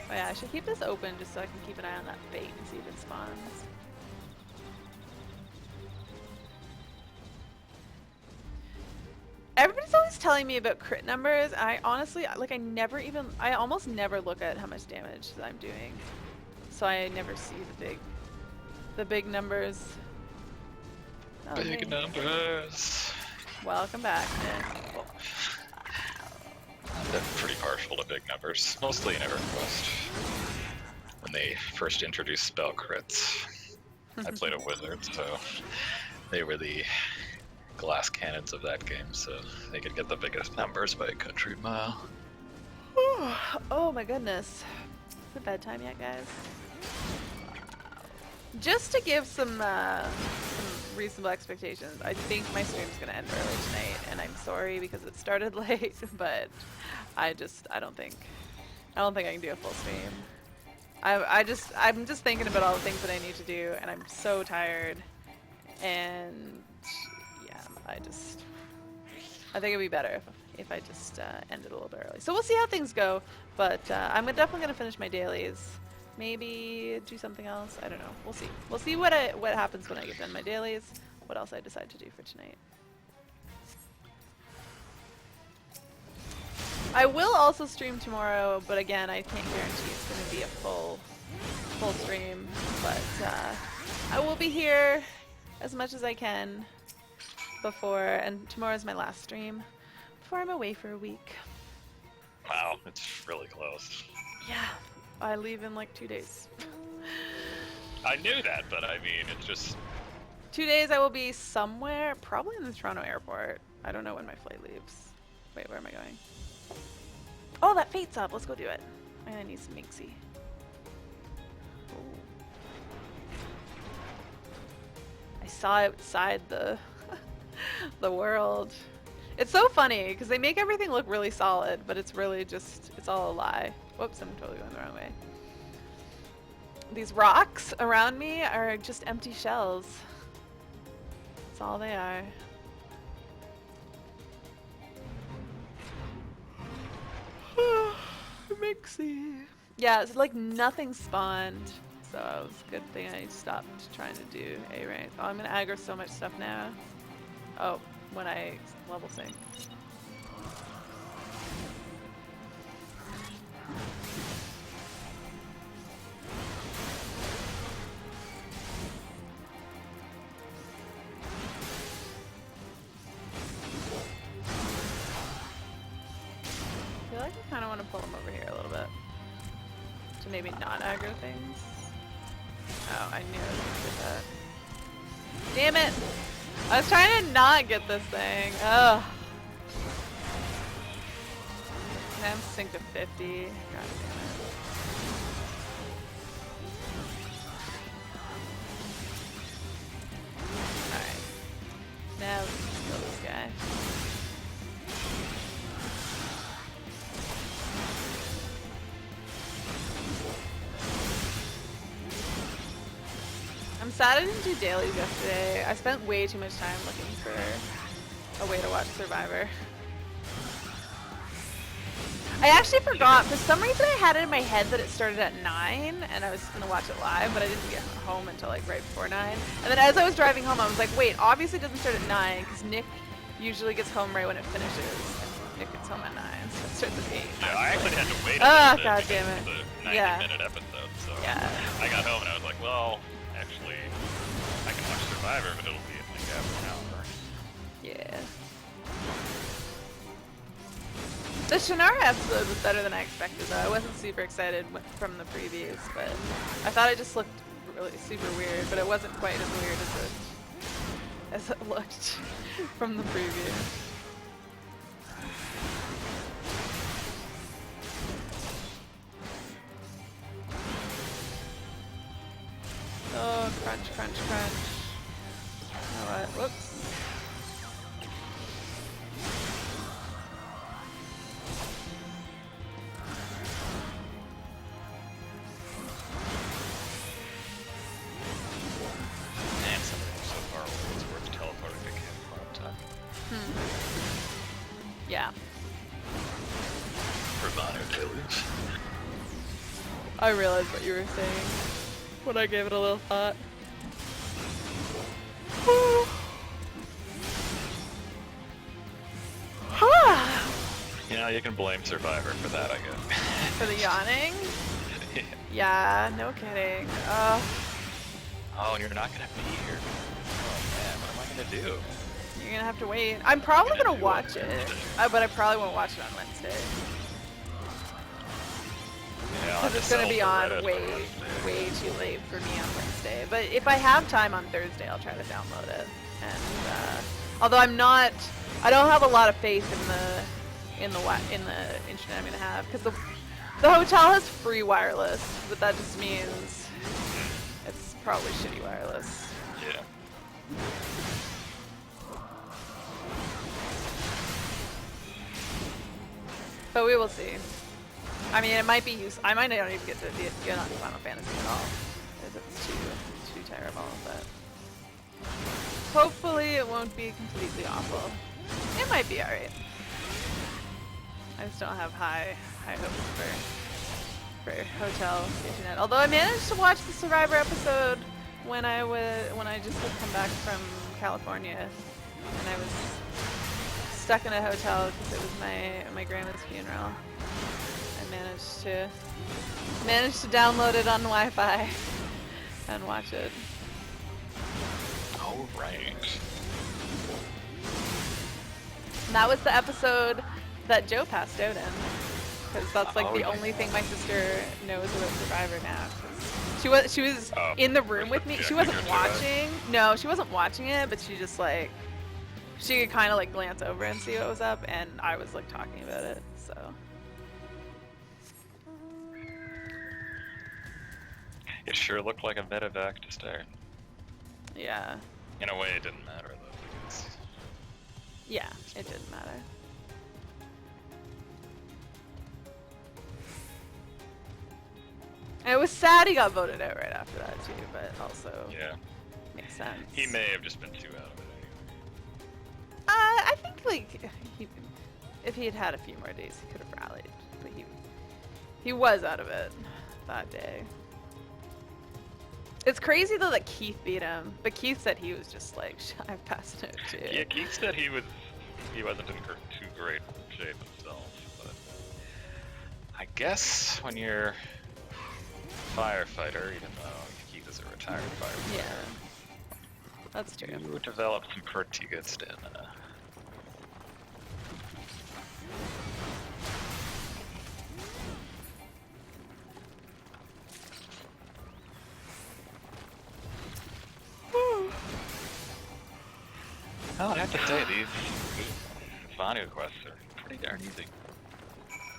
Oh yeah, I should keep this open just so I can keep an eye on that bait and see if it spawns. Everybody's always telling me about crit numbers, and I honestly, like, I almost never look at how much damage that I'm doing. So I never see the big numbers. Oh, Big hey. numbers. Welcome back, man. Oh. I'm pretty partial to big numbers, mostly in EverQuest. When they first introduced spell crits, I played a wizard, so they were the glass cannons of that game, so they could get the biggest numbers by a country mile. Oh my goodness. Is it bedtime yet, guys? Just to give some reasonable expectations, I think my stream's gonna end early tonight, and I'm sorry because it started late, but I don't think I can do a full stream. I'm just thinking about all the things that I need to do, and I'm so tired, and yeah, I think it'd be better if I just ended a little bit early. So we'll see how things go, but I'm definitely gonna finish my dailies. Maybe do something else. I don't know. We'll see. We'll see what happens when I get done my dailies. What else I decide to do for tonight. I will also stream tomorrow, but again, I can't guarantee it's going to be a full stream. But I will be here as much as I can before, and tomorrow's my last stream before I'm away for a week. Wow, it's really close. Yeah. I leave in like 2 days. I knew that, but I mean, it's just 2 days I will be somewhere, probably in the Toronto airport. I don't know when my flight leaves. Wait, where am I going? Oh, that Fate's up. Let's go do it. I'm gonna need some Minxie. I saw outside the the world. It's so funny because they make everything look really solid, but it's really just, it's all a lie. Whoops, I'm totally going the wrong way. These rocks around me are just empty shells. That's all they are. Mixie. Yeah, it's like nothing spawned. So it was a good thing I stopped trying to do A rank. Oh, I'm gonna aggro so much stuff now. Oh, when I level sync. I feel like I kind of want to pull him over here a little bit. To maybe not aggro things. Oh, I knew I was gonna get that. Damn it! I was trying to not get this thing. Ugh. Now I'm synced to 50. God damn it. Alright. Now we can kill this guy. I'm sad I didn't do dailies yesterday. I spent way too much time looking for a way to watch Survivor. I actually forgot. For some reason I had it in my head that it started at 9 and I was going to watch it live, but I didn't get home until like right before 9. And then as I was driving home, I was like, wait, obviously it doesn't start at 9 because Nick usually gets home right when it finishes. And Nick gets home at 9, so it starts at 8. Yeah, I actually had to wait Oh, a god bit damn it. the 90-minute episode, so Yeah. I got home and I was like, well, actually, I can watch Survivor, but it'll be, I think, after an hour. Yeah. The Shannara episode was better than I expected, though. I wasn't super excited from the previews, but I thought it just looked really super weird, but it wasn't quite as weird as it looked from the preview. Oh, crunch, crunch, crunch. You know what? Whoops. Man, something so far away it's worth teleporting to camp for time. Yeah. For minor deluge. I realized what you were saying when I gave it a little thought. You know, you can blame Survivor for that, I guess. For the yawning? Yeah. Yeah, no kidding. Oh, and you're not gonna be here. Oh man, what am I gonna do? You're gonna have to wait. I'm probably gonna do watch on it, Wednesday. but I probably won't watch it on Wednesday. Yeah, I'll Because have it's to gonna be settle for on Reddit way, for Wednesday. way too late for me on Wednesday. But if I have time on Thursday, I'll try to download it. And although I don't have a lot of faith in the internet I'm gonna have, because the hotel has free wireless, but that just means it's probably shitty wireless. Yeah. But we will see. I mean, it might be I might not even get to get on Final Fantasy at all, because it's too terrible. But hopefully, it won't be completely awful. It might be alright. I just don't have high hopes for hotel internet. Although I managed to watch the Survivor episode when I just had come back from California, and I was stuck in a hotel because it was my grandma's funeral. I managed to download it on Wi-Fi and watch it. Oh right. And that was the episode that Joe passed out in, because that's like Oh, the only thing my sister knows about Survivor now. 'Cause She was Oh, in the room with me. She wasn't subjecting her to watching. No, she wasn't watching it, but she just like she could kind of like glance over and see what was up, and I was like talking about it. So It sure looked like a medevac to start. yeah, In a way, it didn't matter though. Because yeah, it didn't matter. And it was sad he got voted out right after that too, but also yeah, makes sense. he may have just been too out of it anyway. I think like if he had had a few more days, he could have rallied, but he was out of it that day. It's crazy though that Keith beat him, but Keith said he was just like, I've passed out too. Yeah, Keith said he wasn't in too great shape himself, but I guess when you're a firefighter, even though Keith is a retired firefighter, Yeah, that's true. you develop some pretty good stamina. Well, I have to say, these Vanu quests are pretty darn easy.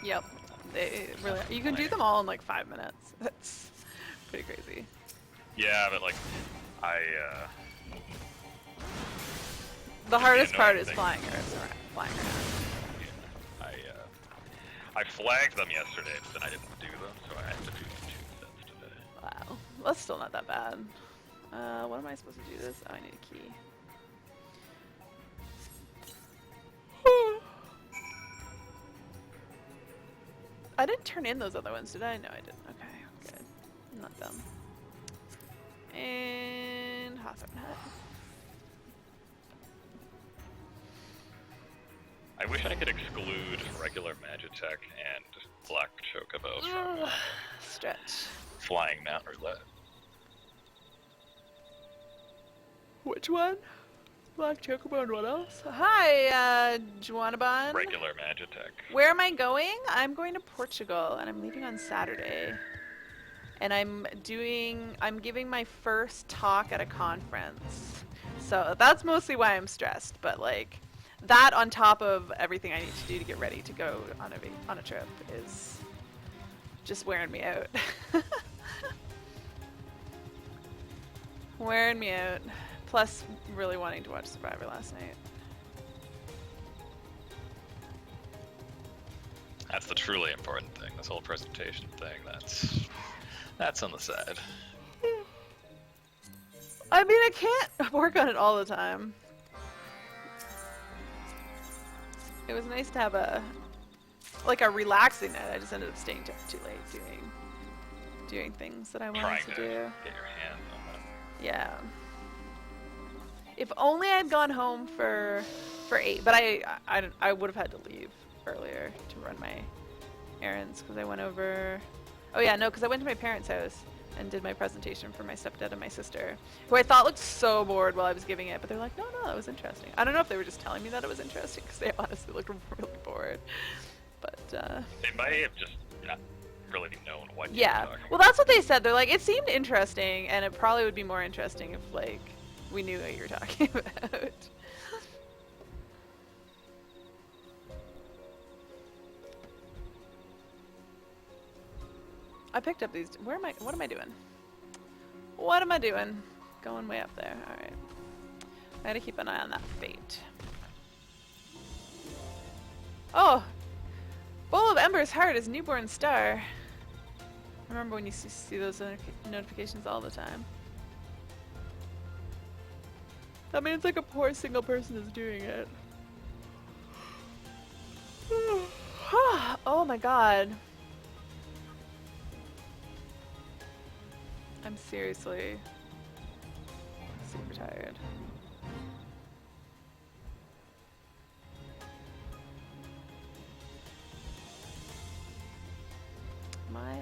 Yep, they really. You can do them all in like 5 minutes. That's pretty crazy. Yeah, but like, The hardest part is thing. flying around. I flagged them yesterday, but then I didn't do them, so I have to do 2 sets today. Wow, that's still not that bad. What am I supposed to do this? Oh, I need a key. I didn't turn in those other ones, did I? No, I didn't. Okay, good. Not them. And Hawthorne Hut. I wish I could exclude regular Magitech and Black Chocobo from Stretch. Flying Mount Roulette. Which one? Black Chocobo and what else? Hi, Juanabon. Regular Magitech. Where am I going? I'm going to Portugal, and I'm leaving on Saturday. And I'm giving my first talk at a conference. So that's mostly why I'm stressed, but like, that on top of everything I need to do to get ready to go on a trip is just wearing me out. Wearing me out. Plus, really wanting to watch Survivor last night. That's the truly important thing. This whole presentation thing, that's on the side. I mean, I can't work on it all the time. It was nice to have a relaxing night. I just ended up staying too late doing things that I wanted Trying to to do. get your hands on that. Yeah. If only I'd gone home for 8, but I would have had to leave earlier to run my errands because I went over. Oh yeah, no, because I went to my parents' house and did my presentation for my stepdad and my sister, who I thought looked so bored while I was giving it, but they're like, no, that was interesting. I don't know if they were just telling me that it was interesting because they honestly looked really bored. But They may have just not really known what you yeah, were talking well, that's what they said. They're like, it seemed interesting, and it probably would be more interesting if like we knew what you were talking about. I picked up these. What am I doing? What am I doing? Going way up there. Alright. I gotta keep an eye on that fate. Oh! Bowl of Ember's Heart is Newborn Star. I remember when you see those notifications all the time. That means like a poor single person is doing it. Oh my god. I'm seriously super tired.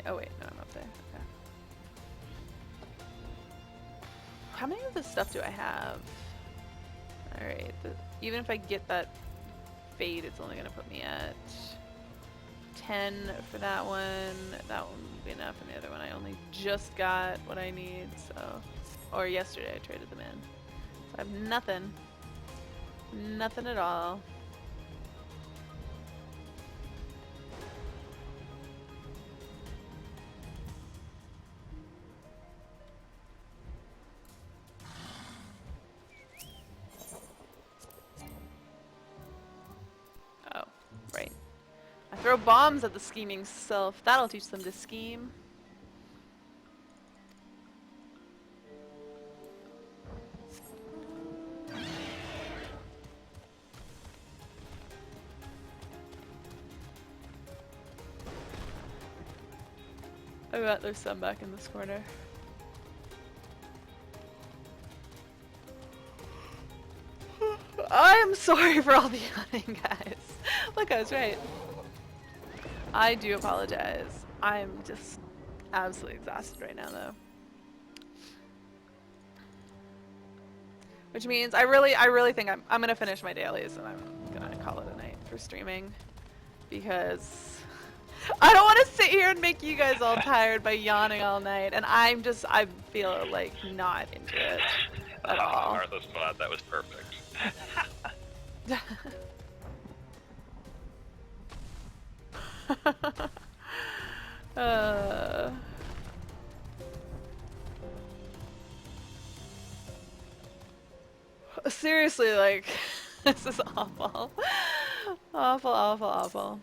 Oh wait, no, I'm up there. Okay. How many of this stuff do I have? Alright, even if I get that fade, it's only gonna put me at 10 for that one. That one would be enough, and the other one I only just got what I need, so. Or yesterday I traded them in. So I have nothing. Nothing at all. Oh, right. I throw bombs at the scheming self. That'll teach them to scheme. I bet there's some back in this corner. I am sorry for all the yawning, guys. Look, I was right. I do apologize. I'm just absolutely exhausted right now, though. Which means I really think I'm gonna finish my dailies and I'm gonna call it a night for streaming, because I don't want to sit here and make you guys all tired by yawning all night, and I feel like not into it at all. Martha's glad that was perfect. Seriously, like, this is awful. Awful, awful, awful.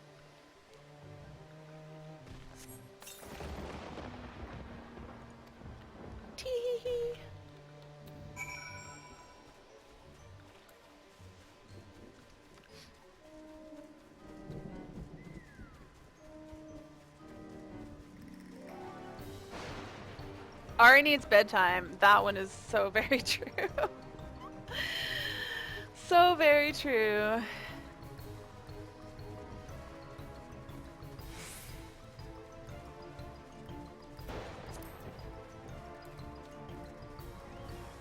Tee-hee-hee. Ari needs bedtime. That one is so very true. So very true.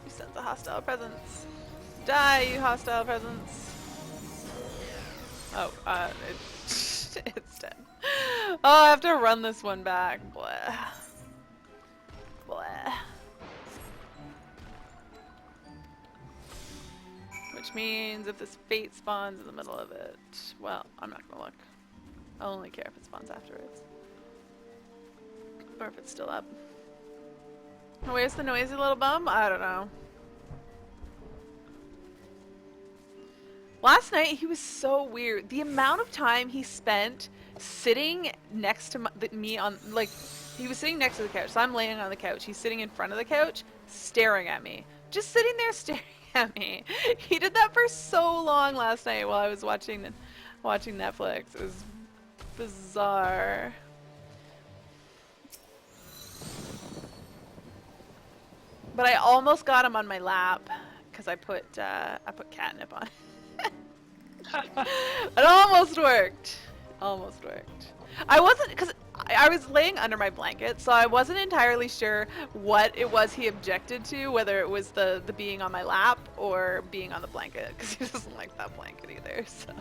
You sense a hostile presence. Die, you hostile presence. Oh, it's dead. Oh, I have to run this one back. Blah. Blah. Which means if this fate spawns in the middle of it, well, I'm not gonna look. I'll only care if it spawns afterwards. Or if it's still up. Where's the noisy little bum? I don't know. Last night he was so weird. The amount of time he spent sitting next to me on, like, he was sitting next to the couch. So I'm laying on the couch. He's sitting in front of the couch, staring at me. Just sitting there staring at me. He did that for so long last night while I was watching Netflix. It was bizarre. But I almost got him on my lap because I put catnip on it. It almost worked. Almost worked. I wasn't, because I was laying under my blanket, so I wasn't entirely sure what it was he objected to, whether it was the being on my lap or being on the blanket, because he doesn't like that blanket either. So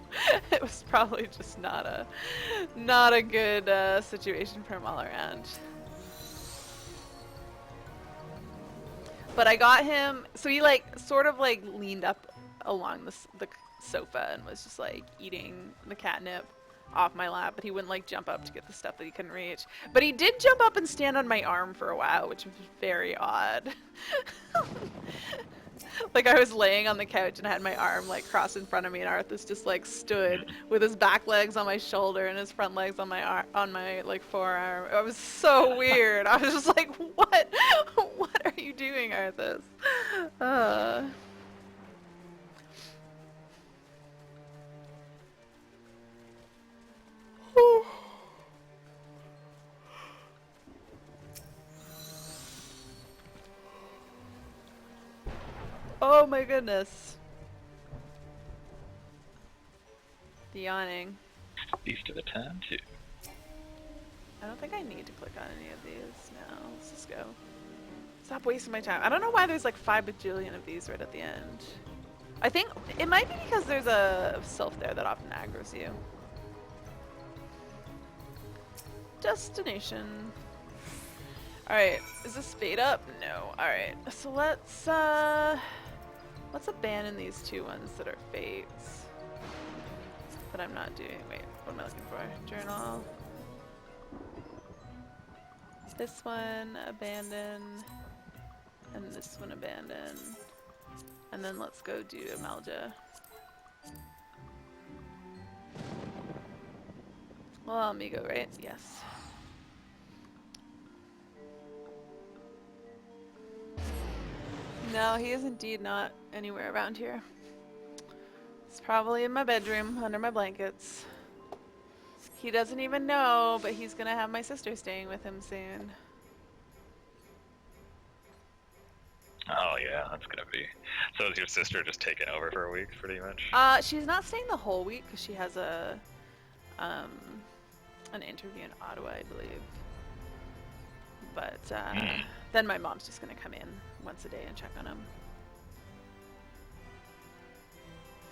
it was probably just not a good situation for him all around. But I got him, so he like sort of like leaned up along the sofa and was just like eating the catnip off my lap, but he wouldn't like jump up to get the stuff that he couldn't reach. But he did jump up and stand on my arm for a while, which was very odd. Like I was laying on the couch and I had my arm like crossed in front of me, and Arthas just like stood with his back legs on my shoulder and his front legs on my like forearm. It was so weird. I was just like, what? What are you doing, Arthas? Oh my goodness. The yawning. Beast of a turn too. I don't think I need to click on any of these now. Let's just go. Stop wasting my time. I don't know why there's like 5 bajillion of these right at the end. I think it might be because there's a sylph there that often aggroes you. destination. Alright, is this spade up? No. Alright, so let's abandon these two ones that are fates. That I'm not doing. Wait, what am I looking for? Journal. This one, abandon. And this one, abandon. And then let's go do Amalja. Well, Amigo, right? Yes. No, he is indeed not anywhere around here. He's probably in my bedroom, under my blankets. He doesn't even know, but he's gonna have my sister staying with him soon. Oh yeah, that's gonna be. So is your sister just taking over for a week, pretty much? She's not staying the whole week because she has an interview in Ottawa, I believe. But then my mom's just gonna come in once a day and check on him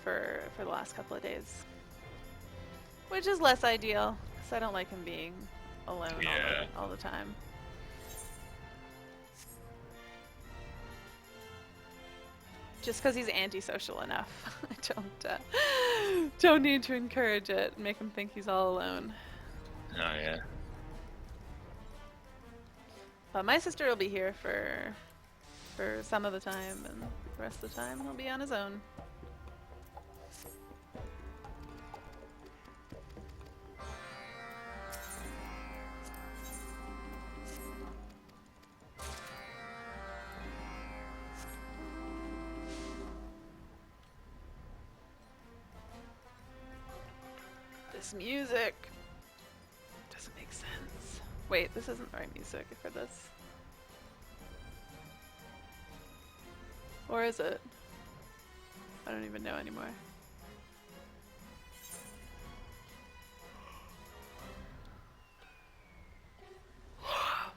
for the last couple of days, which is less ideal because I don't like him being alone all the time. Just because he's antisocial enough. I don't need to encourage it and make him think he's all alone. Oh yeah. But my sister will be here for some of the time, and the rest of the time he'll be on his own. This music doesn't make sense. Wait, this isn't the right music for this. Or is it? I don't even know anymore. I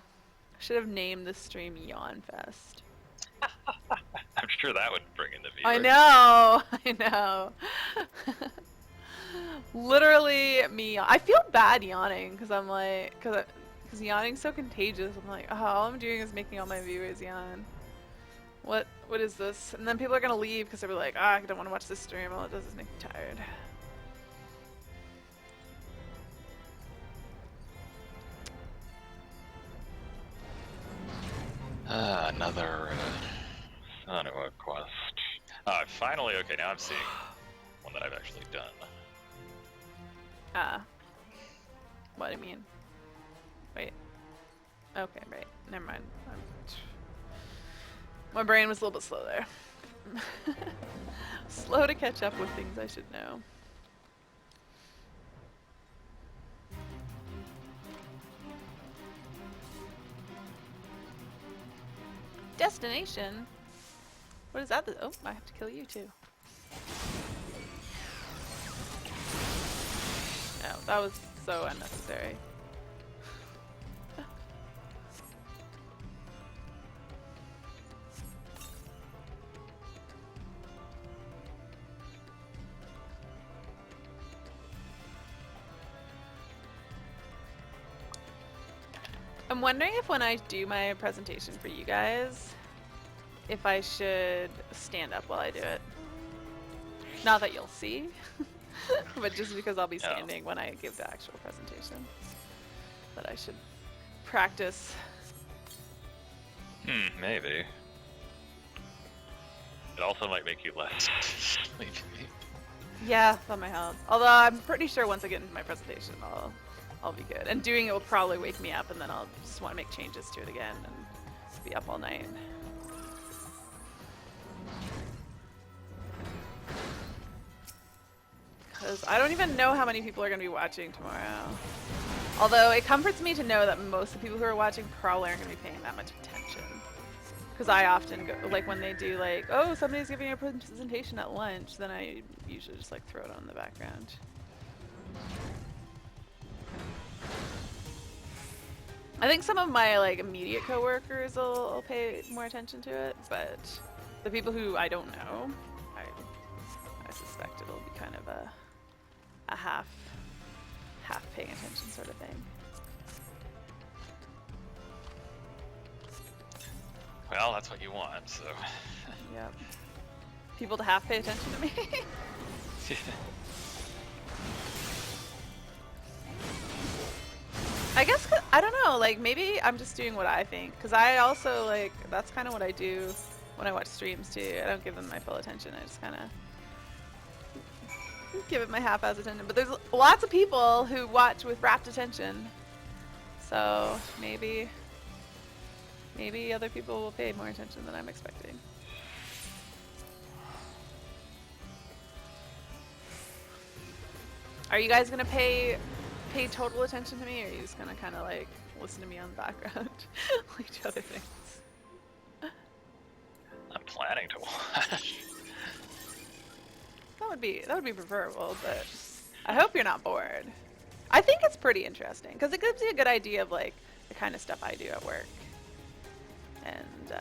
should have named this stream Yawn Fest. I'm sure that would bring in the viewers. I know! I know. Literally me. I feel bad yawning because I'm like, because yawning's so contagious. I'm like, oh, all I'm doing is making all my viewers yawn. What is this? And then people are gonna leave because they're like, I don't want to watch this stream. All it does is make me tired. Another Sanua quest. Finally, okay, now I'm seeing one that I've actually done. What do you mean? Wait. Okay, right. Never mind. My brain was a little bit slow there. Slow to catch up with things I should know. Destination? What is that? Oh, I have to kill you too. No, that was so unnecessary. I'm wondering if when I do my presentation for you guys, if I should stand up while I do it. Not that you'll see, but just because I'll be standing when I give the actual presentation. That I should practice. Maybe. It also might make you less sleepy. Yeah, that might help. Although I'm pretty sure once I get into my presentation, I'll be good. And doing it will probably wake me up, and then I'll just want to make changes to it again and be up all night. Because I don't even know how many people are going to be watching tomorrow. Although it comforts me to know that most of the people who are watching probably aren't going to be paying that much attention. Because I often go, like when they do like, oh, somebody's giving a presentation at lunch, then I usually just like throw it on in the background. I think some of my like immediate coworkers will pay more attention to it, but the people who I don't know, I suspect it'll be kind of a half paying attention sort of thing. Well, that's what you want, so. Yep. People to half pay attention to me. I guess, I don't know, like, maybe I'm just doing what I think. Because I also, like, that's kind of what I do when I watch streams, too. I don't give them my full attention. I just kind of give it my half-ass attention. But there's lots of people who watch with rapt attention. So, maybe other people will pay more attention than I'm expecting. Are you guys gonna pay total attention to me, or are you just gonna kind of like listen to me on the background, like do other things? I'm planning to watch. That would be preferable, but I hope you're not bored. I think it's pretty interesting because it gives you a good idea of like the kind of stuff I do at work, and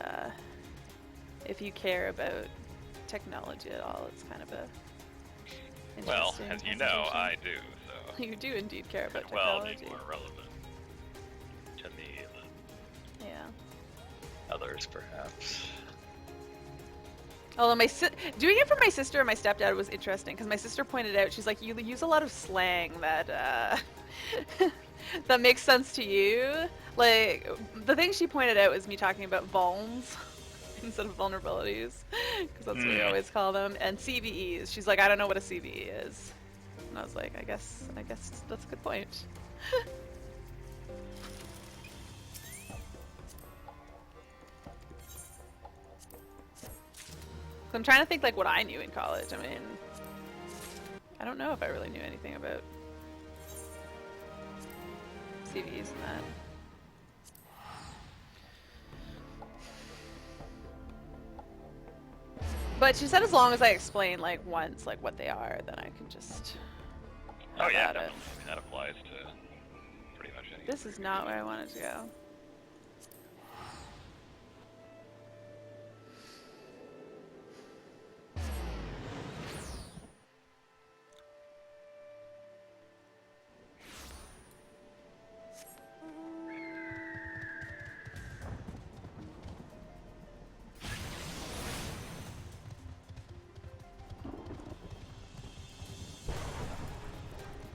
if you care about technology at all, it's kind of a Well, as you know, I do. So you do indeed care about well, technology. more relevant to me than others, perhaps. Although doing it for my sister and my stepdad was interesting because my sister pointed out, she's like, you use a lot of slang that that makes sense to you. Like the thing she pointed out was me talking about vulns instead of vulnerabilities because that's what we always call them, and CVEs. She's like, I don't know what a CVE is, and I was like, I guess that's a good point. I'm trying to think like what I knew in college. I mean, I don't know if I really knew anything about CVs and that. But she said as long as I explain like once like what they are, then I can just. Oh yeah, definitely. That applies to pretty much anything. This is not where I wanted to go.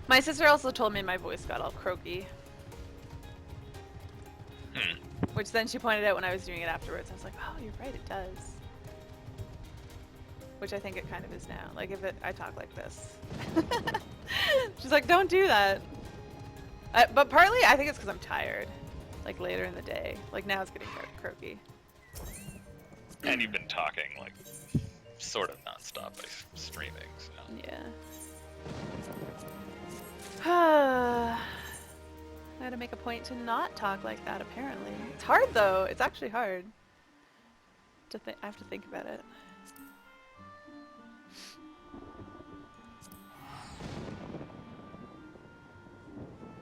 My sister also told me my voice got all croaky. Which then she pointed out when I was doing it afterwards. I was like, oh, you're right, it does. Which I think it kind of is now. Like if I talk like this. She's like, don't do that. But partly I think it's because I'm tired. Like later in the day. Like now it's getting croaky. And you've been talking like sort of nonstop by streaming, so. Yeah. I had to make a point to not talk like that, apparently. It's hard, though. It's actually hard. I have to think about it.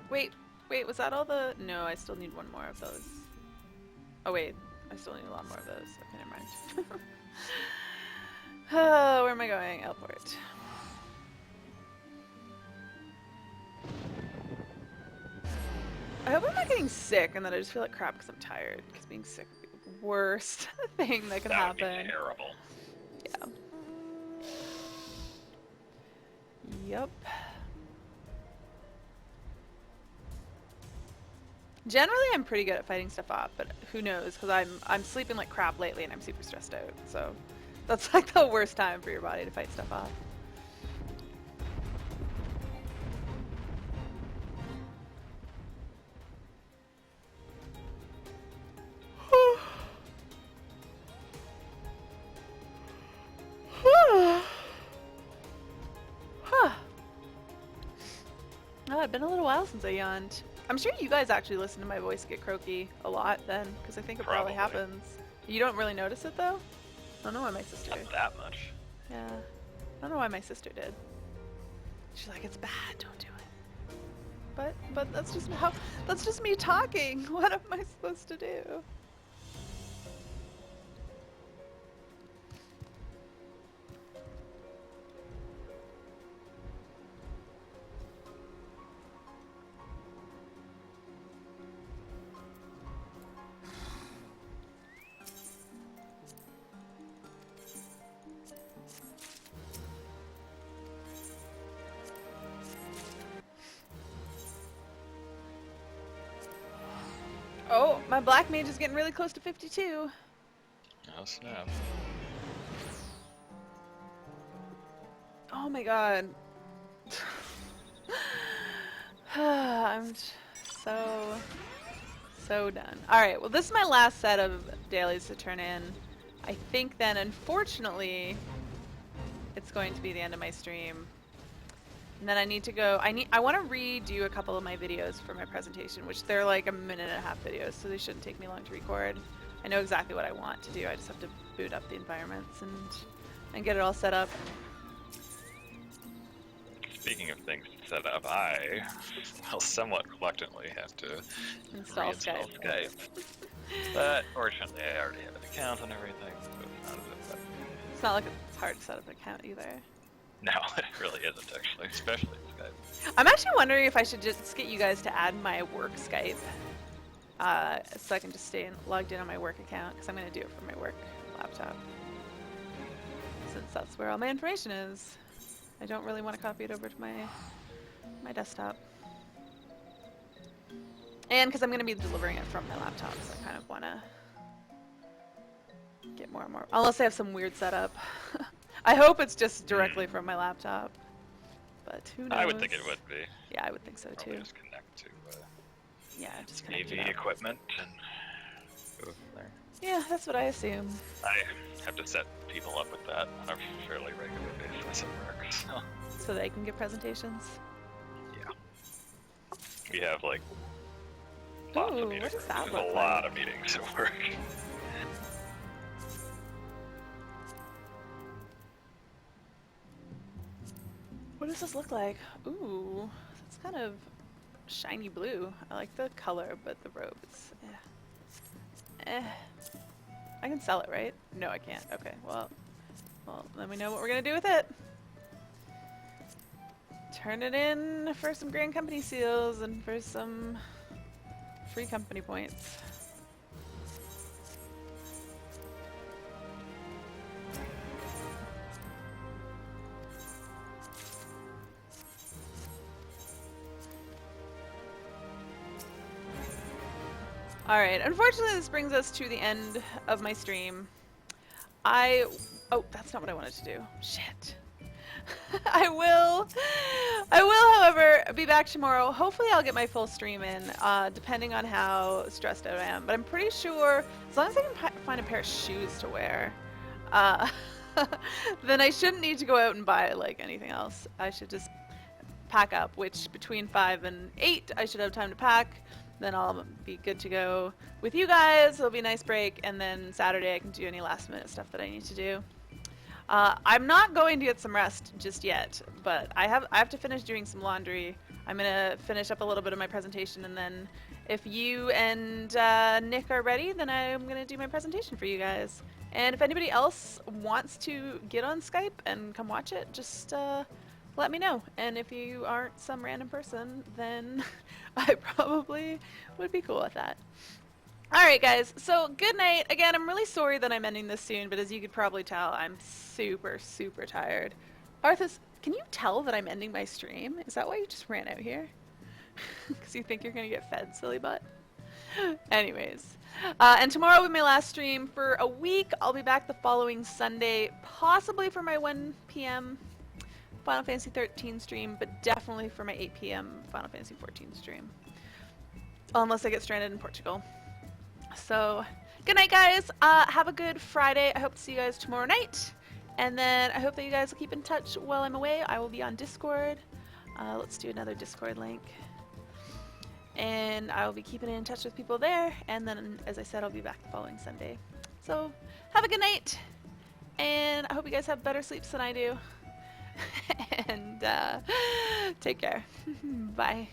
Wait, was that all the... No, I still need one more of those. Oh, wait. I still need a lot more of those. Okay, never mind. Where am I going? Airport. I hope I'm not getting sick and that I just feel like crap because I'm tired. Because being sick would be the worst thing that could happen. That would be terrible. Yeah. Yep. Generally, I'm pretty good at fighting stuff off, but who knows? Because I'm sleeping like crap lately and I'm super stressed out. So that's like the worst time for your body to fight stuff off. Oh, it's been a little while since I yawned. I'm sure you guys actually listen to my voice get croaky a lot then, because I think it probably happens. You don't really notice it though? I don't know why my sister... Not that much. Yeah. I don't know why my sister did. She's like, it's bad, don't do it. But that's just me talking. What am I supposed to do? Oh, my black mage is getting really close to 52. Oh snap. Oh my god. I'm so, so done. Alright, well this is my last set of dailies to turn in. I think then, unfortunately, it's going to be the end of my stream. And then I need to go, I want to redo a couple of my videos for my presentation, which they're like a minute and a half videos, so they shouldn't take me long to record. I know exactly what I want to do, I just have to boot up the environments and get it all set up. Speaking of things set up, I will somewhat reluctantly have to Install reinstall Skype. Skype. But fortunately, I already have an account and everything, so it's not as if It's not like it's hard to set up an account either. No, it really isn't actually, especially Skype. I'm actually wondering if I should just get you guys to add my work Skype, so I can just stay logged in on my work account, because I'm going to do it from my work laptop, since that's where all my information is. I don't really want to copy it over to my desktop. And because I'm going to be delivering it from my laptop, so I kind of want to get more and more, unless I have some weird setup. I hope it's just directly from my laptop, but who knows? I would think it would be. Yeah, I would think so Probably too. just connect to Yeah, just connect AV it up. equipment and go from there. Yeah, that's what I assume. I have to set people up with that on a fairly regular basis at work, so So they can give presentations. yeah. We have like lots Ooh, of what meetings. does that There's look a like? lot of meetings at work. What does this look like? Ooh, it's kind of shiny blue. I like the color, but the robe is I can sell it, right? No, I can't. Okay, well, then we know what we're gonna do with it. Turn it in for some Grand Company seals and for some free company points. Alright, unfortunately this brings us to the end of my stream. Oh, that's not what I wanted to do. Shit. I will, however, be back tomorrow. Hopefully I'll get my full stream in, depending on how stressed out I am. But I'm pretty sure, as long as I can find a pair of shoes to wear, then I shouldn't need to go out and buy, like, anything else. I should just pack up, which between 5 and 8 I should have time to pack. Then I'll be good to go with you guys. It'll be a nice break, and then Saturday I can do any last minute stuff that I need to do. I'm not going to get some rest just yet, but I have to finish doing some laundry. I'm gonna finish up a little bit of my presentation, and then if you and Nick are ready, then I'm gonna do my presentation for you guys. And if anybody else wants to get on Skype and come watch it, just let me know. And if you aren't some random person, then I probably would be cool with that. Alright guys, so good night. Again, I'm really sorry that I'm ending this soon, but as you could probably tell, I'm super, super tired. Arthas, can you tell that I'm ending my stream? Is that why you just ran out here? Because you think you're going to get fed, silly butt? Anyways. And tomorrow will be my last stream for a week. I'll be back the following Sunday, possibly for my 1 p.m. Final Fantasy 13 stream, but definitely for my 8 p.m. Final Fantasy 14 stream. Unless I get stranded in Portugal. So, good night, guys. Have a good Friday. I hope to see you guys tomorrow night. And then I hope that you guys will keep in touch while I'm away. I will be on Discord. Let's do another Discord link. And I will be keeping in touch with people there. And then, as I said, I'll be back the following Sunday. So, have a good night. And I hope you guys have better sleeps than I do. And take care. Bye.